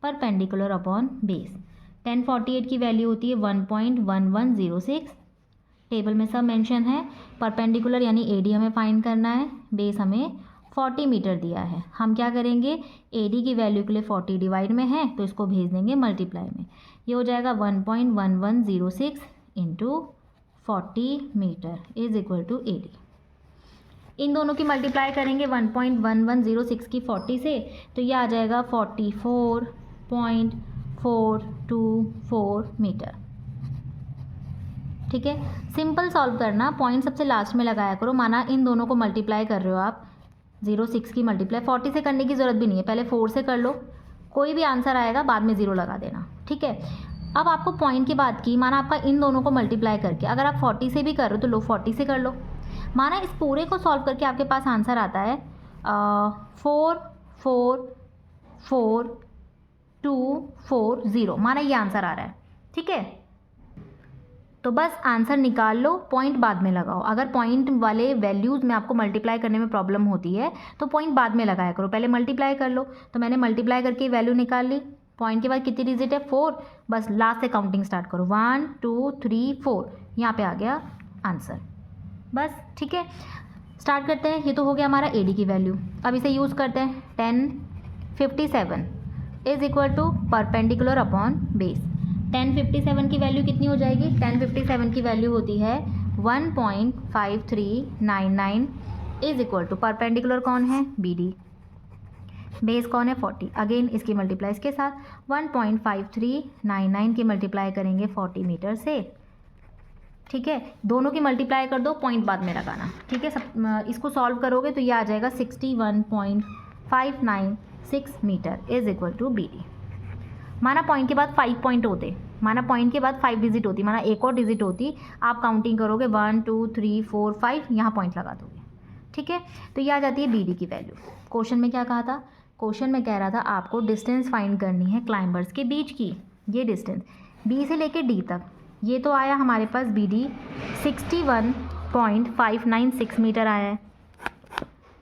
perpendicular upon base. 1048 की वैल्यू होती है 1.1106। टेबल में सब मेंशन है। परपेंडिकुलर यानी एडी हमें फाइंड करना है, बेस हमें 40 मीटर दिया है। हम क्या करेंगे, एडी की वैल्यू के लिए 40 डिवाइड में है तो इसको भेज देंगे मल्टीप्लाई में। ये हो जाएगा 1.1106 into 40 meter is equal to AD. इन दोनों की मल्टीप्लाई करेंगे 1.1106 की 40 से, तो ये आ जाएगा 44.424 मीटर। ठीक है, सिंपल सॉल्व करना, पॉइंट सबसे लास्ट में लगाया करो। माना इन दोनों को मल्टीप्लाई कर रहे हो आप, 06 की मल्टीप्लाई 40 से करने की ज़रूरत भी नहीं है, पहले 4 से कर लो, कोई भी आंसर आएगा बाद में 0 लगा देना। ठीक है, अब आपको पॉइंट की बात की, माना आपका इन दोनों को मल्टीप्लाई करके, अगर आप 40 से भी कर रहे हो तो लो 40 से कर लो। माना इस पूरे को सॉल्व करके आपके पास आंसर आता है 4444240, माना ये आंसर आ रहा है। ठीक है, तो बस आंसर निकाल लो, पॉइंट बाद में लगाओ। अगर पॉइंट वाले वैल्यूज़ में आपको मल्टीप्लाई करने में प्रॉब्लम होती है तो पॉइंट बाद में लगाया करो, पहले मल्टीप्लाई कर लो। तो मैंने मल्टीप्लाई करके वैल्यू निकाल ली, पॉइंट के बाद कितनी डिजिट है 4, बस लास्ट से काउंटिंग स्टार्ट करो 1 2 3 4, यहाँ पे आ गया आंसर बस। ठीक है, स्टार्ट करते हैं। ये तो हो गया हमारा एडी की वैल्यू। अब इसे यूज़ करते हैं। 1057 is equal to perpendicular upon base. 1057 की वैल्यू कितनी हो जाएगी, 1057 की वैल्यू होती है 1.5399 इज इक्वल टू परपेंडिकुलर कौन है, बी डी, बेस कौन है 40। अगेन इसकी मल्टीप्लाई इसके साथ 1.5399 की मल्टीप्लाई करेंगे 40 मीटर से। ठीक है, दोनों की मल्टीप्लाई कर दो, पॉइंट बाद में लगाना। ठीक है, सब इसको सॉल्व करोगे तो ये आ जाएगा 61.596 metre is equal to B D. माना पॉइंट के बाद 5 पॉइंट होते, माना पॉइंट के बाद 5 डिजिट होती, माना एक और डिजिट होती, आप काउंटिंग करोगे 1 2 3 4 5, यहाँ पॉइंट लगा दोगे। ठीक है, तो ये आ जाती है बी डी की वैल्यू। क्वेश्चन में क्या कहा था, क्वेश्चन में कह रहा था आपको डिस्टेंस फाइंड करनी है क्लाइंबर्स के बीच की। ये डिस्टेंस बी से लेके डी तक, ये तो आया हमारे पास बी डी 61.596 मीटर आया है।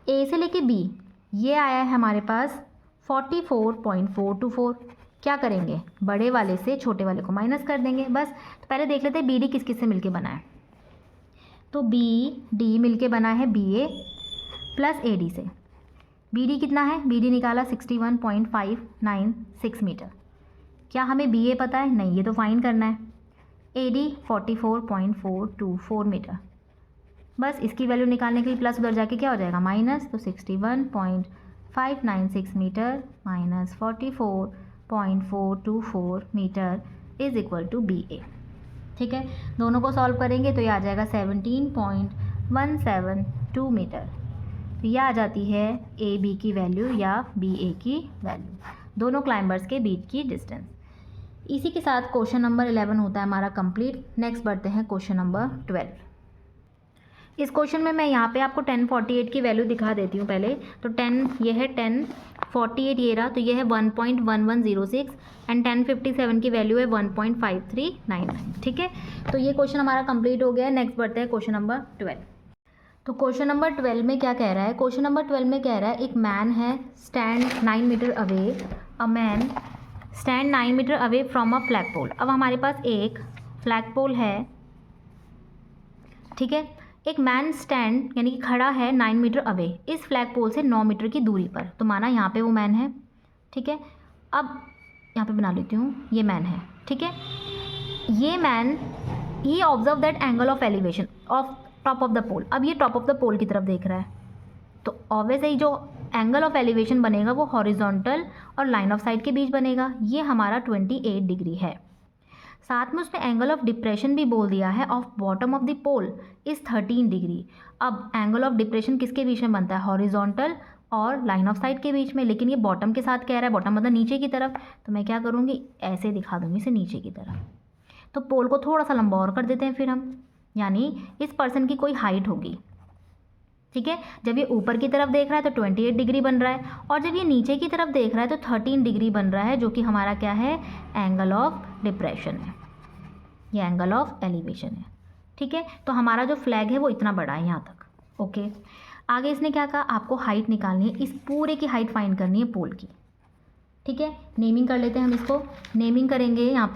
ए से लेके बी ये आया है हमारे पास 44.424। क्या करेंगे, बड़े वाले से छोटे वाले को माइनस कर देंगे बस। तो पहले देख लेते हैं बी डी किस किस से मिलके बना है। तो बी डी मिलके बना है B A plus A D से। बी डी कितना है, बी डी निकाला 61.596 मीटर। क्या हमें बी ए पता है, नहीं, ये तो फाइंड करना है। ए डी 44.424 मीटर, बस इसकी वैल्यू निकालने के लिए प्लस उधर जाके क्या हो जाएगा माइनस, तो 61.596 meter minus 44.424 meter is equal to B A. ठीक है, दोनों को सॉल्व करेंगे तो ये आ जाएगा 17.172 मीटर। तो यह आ जाती है ए बी की वैल्यू या बी ए की वैल्यू, दोनों क्लाइंबर्स के बीच की डिस्टेंस। इसी के साथ क्वेश्चन नंबर 11 होता है हमारा कंप्लीट। नेक्स्ट बढ़ते हैं क्वेश्चन नंबर 12। इस क्वेश्चन में मैं यहाँ पे आपको 1048 की वैल्यू दिखा देती हूँ पहले। तो 10 ये है 1048 ये रहा, तो ये है 1.1106 एंड 1057 की वैल्यू है 1.5399। ठीक है, तो ये क्वेश्चन हमारा कंप्लीट हो गया है। नेक्स्ट बढ़ते हैं क्वेश्चन नंबर 12। तो क्वेश्चन नंबर 12 में क्या कह रहा है, क्वेश्चन नंबर 12 में कह रहा है एक मैन है stand 9 meter away, a man stand 9 meter away from a flag pole. अब हमारे पास एक फ्लैग पोल है, ठीक है, एक मैन स्टैंड यानी कि खड़ा है 9 मीटर अवे, इस फ्लैग पोल से 9 मीटर की दूरी पर। तो माना यहाँ पे वो मैन है, ठीक है, अब यहाँ पे बना लेती हूँ, ये मैन है, ठीक है। ये मैन ही observe that angle of elevation of top of the pole. अब ये टॉप ऑफ द पोल की तरफ देख रहा है, तो ऑब्वियसली जो एंगल ऑफ एलिवेशन बनेगा वो हॉरिजॉन्टल और लाइन ऑफ साइट के बीच बनेगा। ये हमारा 28 डिग्री है। साथ में उसने एंगल ऑफ डिप्रेशन भी बोल दिया है of bottom of the pole is 13 degree. अब एंगल ऑफ डिप्रेशन किसके बीच में बनता है, हॉरिजॉन्टल और लाइन ऑफ साइट के बीच में, लेकिन ये बॉटम के साथ कह रहा है, बॉटम मतलब नीचे की तरफ। तो मैं क्या करूँगी, ऐसे दिखा दूँगी इसे नीचे की तरफ। तो पोल को थोड़ा सा लंबा और कर देते हैं फिर हम, यानी इस पर्सन की कोई हाइट होगी, ठीक है। जब ये ऊपर की तरफ देख रहा है तो 28 डिग्री बन रहा है, और जब ये नीचे की तरफ देख रहा है तो 13 डिग्री बन रहा है, जो कि हमारा क्या है, एंगल ऑफ डिप्रेशन है, ये एंगल ऑफ एलिवेशन है, ठीक है। तो हमारा जो फ्लैग है वो इतना बड़ा है यहाँ तक, ओके। आगे इसने क्या कहा, आपको हाइट निकालनी है, इस पूरे की हाइट फाइंड करनी है पोल की। ठीक है, नेमिंग कर लेते हैं हम इसको। नेमिंग करेंगे यहाँ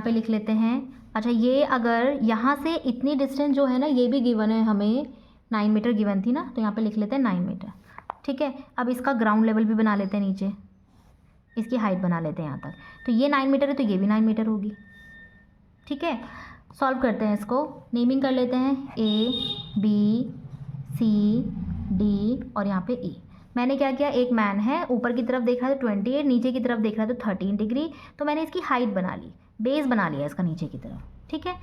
पे लिख लेते हैं। अच्छा, ये अगर यहाँ से इतनी डिस्टेंस जो है ना, ये भी गिवन है हमें, 9 मीटर गिवन थी ना, तो यहाँ पे लिख लेते हैं 9 मीटर। ठीक है, अब इसका ग्राउंड लेवल भी बना लेते हैं, नीचे इसकी हाइट बना लेते हैं यहाँ तक। तो ये 9 मीटर है तो ये भी 9 मीटर होगी। ठीक है, सॉल्व करते हैं इसको। नेमिंग कर लेते हैं A B C D और यहाँ पे E। मैंने क्या किया, एक मैन है, ऊपर की तरफ देख रहा है तो 28, नीचे की तरफ देख रहा है तो 13 डिग्री, तो मैंने इसकी हाइट बना ली, बेस बना लिया इसका नीचे की तरफ। ठीक है,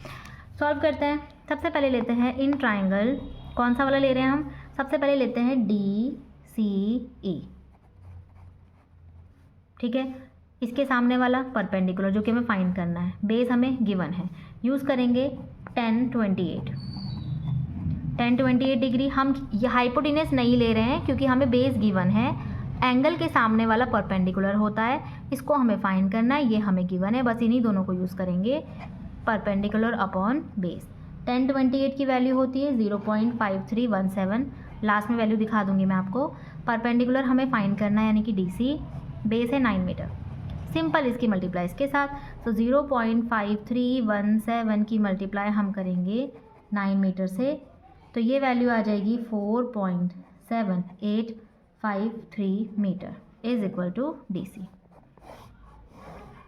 सॉल्व करते हैं। सबसे पहले लेते हैं इन ट्राइंगल, कौन सा वाला ले रहे हैं हम, सबसे पहले लेते हैं DCE। ठीक है, इसके सामने वाला परपेंडिकुलर जो कि हमें फाइंड करना है, बेस हमें गिवन है, यूज़ करेंगे 1028 डिग्री। हम ये हाइपोटेनस नहीं ले रहे हैं क्योंकि हमें बेस गिवन है, एंगल के सामने वाला परपेंडिकुलर होता है, इसको हमें फाइंड करना है, ये हमें गिवन है, बस इन्हीं दोनों को यूज़ करेंगे, परपेंडिकुलर अपॉन बेस। 1028 की वैल्यू होती है 0.5317, लास्ट में वैल्यू दिखा दूंगी मैं आपको। परपेंडिकुलर हमें फाइंड करना है यानी कि DC, बेस है 9 मीटर, सिंपल इसकी मल्टीप्लाई इसके साथ, तो 0.5317 की मल्टीप्लाई हम करेंगे 9 मीटर से, तो ये वैल्यू आ जाएगी 4.7853 metre is equal to DC।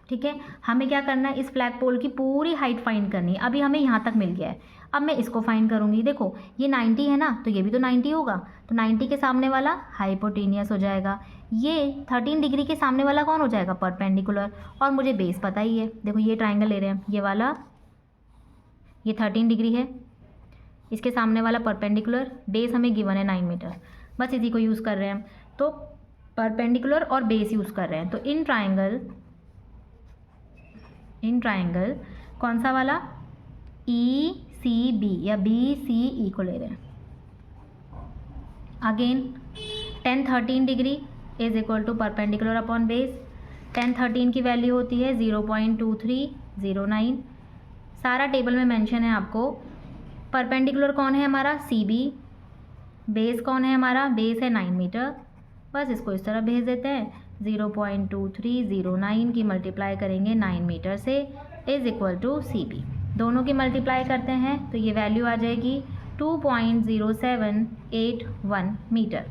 ठीक है, हमें क्या करना है, इस फ्लैग पोल की पूरी हाइट फाइंड करनी है। अभी हमें यहाँ तक मिल गया है, अब मैं इसको फाइंड करूँगी। देखो ये 90 है ना, तो ये भी तो 90 होगा, तो 90 के सामने वाला हाइपोटेनियस हो जाएगा, ये 13 डिग्री के सामने वाला कौन हो जाएगा, परपेंडिकुलर, और मुझे बेस पता ही है। देखो ये ट्राइंगल ले रहे हैं, ये वाला ये 13 डिग्री है, इसके सामने वाला परपेंडिकुलर, बेस हमें गिवन है 9 मीटर, बस इसी को यूज़ कर रहे हैं हम, तो परपेंडिकुलर और बेस यूज़ कर रहे हैं। तो इन ट्राइंगल कौन सा वाला, ECB या BCE को ले रहे हैं। Again 1013 degree is equal to perpendicular upon base. 1013 की वैल्यू होती है 0.2309, सारा टेबल में मेंशन है आपको। परपेंडिकुलर कौन है हमारा, CB, बेस कौन है हमारा, बेस है 9 मीटर, बस इसको इस तरह भेज देते हैं, 0.2309 की मल्टीप्लाई करेंगे 9 मीटर से इज इक्वल टू CB, दोनों की मल्टीप्लाई करते हैं तो ये वैल्यू आ जाएगी 2.0781 मीटर।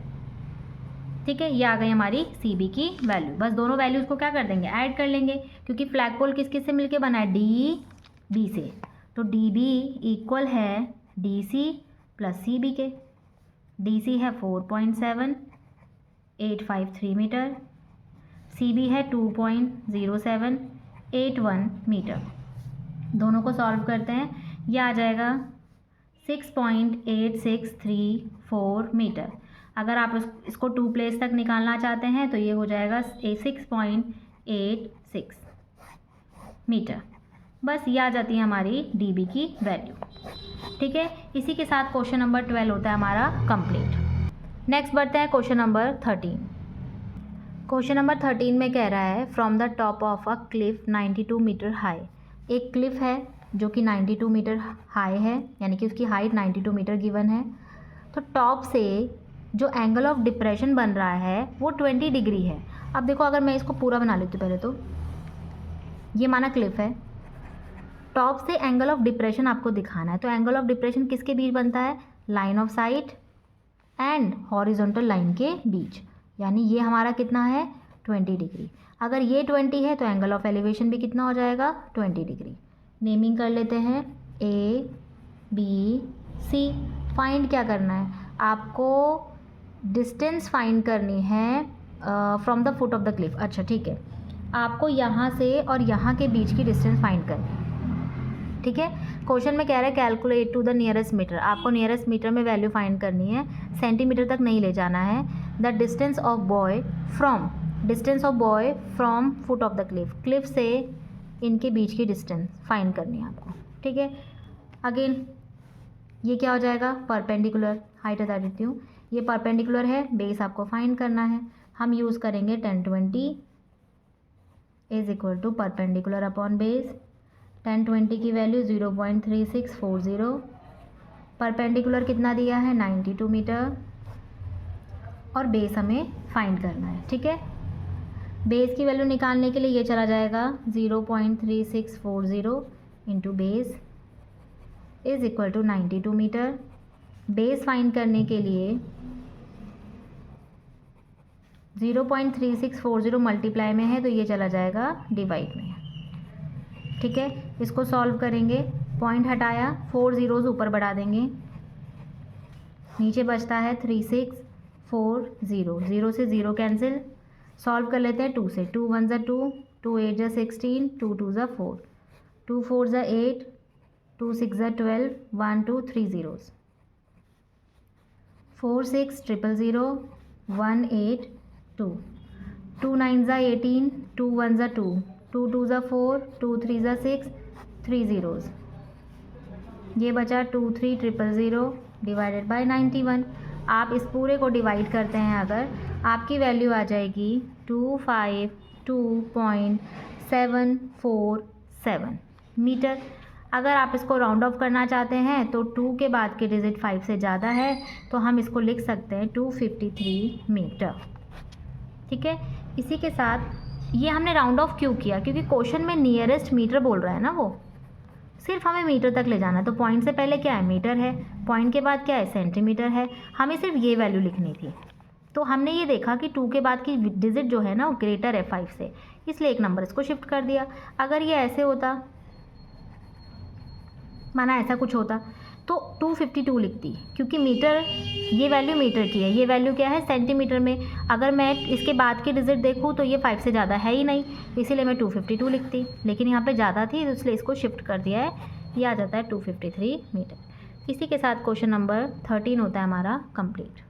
ठीक है, ये आ गई हमारी CB की वैल्यू। बस दोनों वैल्यूज़ को क्या कर देंगे, ऐड कर लेंगे, क्योंकि फ्लैग पोल किस किस से मिलके बना है, DB से, तो DB इक्वल है DC प्लस CB के। DC है 4.7853 मीटर, CB है 2.0781 मीटर। दोनों को सॉल्व करते हैं, ये आ जाएगा 6.8634 मीटर। अगर आप इसको 2 प्लेस तक निकालना चाहते हैं तो ये हो जाएगा 6.86 मीटर। बस ये आ जाती है हमारी DB की वैल्यू। ठीक है, इसी के साथ क्वेश्चन नंबर 12 होता है हमारा कंप्लीट। नेक्स्ट बढ़ते हैं क्वेश्चन नंबर 13। क्वेश्चन नंबर 13 में कह रहा है from the top of a cliff 92 metre high. एक क्लिफ है जो कि 92 मीटर हाई है, यानी कि उसकी हाइट 92 मीटर गिवन है। तो टॉप से जो एंगल ऑफ डिप्रेशन बन रहा है वो 20 डिग्री है। अब देखो, अगर मैं इसको पूरा बना लेती हूँ पहले, तो ये माना क्लिफ है, टॉप से एंगल ऑफ डिप्रेशन आपको दिखाना है, तो एंगल ऑफ डिप्रेशन किसके बीच बनता है, line of site and horizontal line के बीच, यानी ये हमारा कितना है 20 डिग्री। अगर ये 20 है तो एंगल ऑफ एलिवेशन भी कितना हो जाएगा 20 डिग्री। नेमिंग कर लेते हैं A B C। फाइंड क्या करना है आपको, डिस्टेंस फाइंड करनी है from the foot of the Cliff. अच्छा ठीक है, आपको यहाँ से और यहाँ के बीच की डिस्टेंस फाइंड करनी है। ठीक है, क्वेश्चन में कह रहा है calculate to the nearest metre, आपको नियरेस्ट मीटर में वैल्यू फाइंड करनी है, सेंटीमीटर तक नहीं ले जाना है। The distance of boy from foot of the cliff, cliff से इनके बीच की डिस्टेंस फाइंड करनी है आपको। ठीक है, अगेन ये क्या हो जाएगा, परपेंडिकुलर, हाइट बता देती हूँ, ये परपेंडिकुलर है, बेस आपको फाइंड करना है। हम यूज़ करेंगे 1020 is equal to perpendicular upon base. 1020 की वैल्यू 0.3640, परपेंडिकुलर कितना दिया है 92 मीटर, और बेस हमें फाइंड करना है, ठीक है। बेस की वैल्यू निकालने के लिए ये चला जाएगा 0.3640 into base is equal to 92 metre. Base find करने के लिए 0.3640 मल्टीप्लाई में है तो ये चला जाएगा डिवाइड में, ठीक है। इसको सॉल्व करेंगे, पॉइंट हटाया, 4 ज़ीरोज़ ऊपर बढ़ा देंगे, नीचे बचता है 3640, 0 से 0 कैंसिल। सॉल्व कर लेते हैं 2 से, 2 1 ज़ा 2, 2 8 ज़ा 16, 2 2 ज़ा 4, 2 4 ज़ा 8, 2 6 ज़ा 12, 1 2 3 ज़ीरोज़, 4 6 000, 1 8 2, 2 9 ज़ा 18, 2 1 ज़ा 2, 2 2 ज़ा 4, 2 3 ज़ा 6, 3 ज़ीरोज़, ये बचा 2 3 000 डिवाइडेड बाय 91। आप इस पूरे को डिवाइड करते हैं अगर, आपकी वैल्यू आ जाएगी 252.747 मीटर। अगर आप इसको राउंड ऑफ करना चाहते हैं तो 2 के बाद के डिजिट 5 से ज़्यादा है तो हम इसको लिख सकते हैं 253 मीटर, ठीक है। इसी के साथ ये हमने राउंड ऑफ क्यों किया, क्योंकि क्वेश्चन में नियरेस्ट मीटर बोल रहा है ना, वो सिर्फ हमें मीटर तक ले जाना है। तो पॉइंट से पहले क्या है, मीटर है, पॉइंट के बाद क्या है, सेंटीमीटर है, हमें सिर्फ ये वैल्यू लिखनी थी। तो हमने ये देखा कि 2 के बाद की डिजिट जो है ना वो ग्रेटर है 5 से, इसलिए एक नंबर इसको शिफ्ट कर दिया। अगर ये ऐसे होता, माना ऐसा कुछ होता, तो 252 लिखती, क्योंकि मीटर, ये वैल्यू मीटर की है, ये वैल्यू क्या है, सेंटीमीटर में। अगर मैं इसके बाद की डिजिट देखूँ तो ये 5 से ज़्यादा है ही नहीं, इसीलिए मैं 252 लिखती, लेकिन यहाँ पे ज़्यादा थी इसलिए इसको शिफ्ट कर दिया है, ये आ जाता है 253 मीटर। इसी के साथ क्वेश्चन नंबर 13 होता है हमारा कंप्लीट।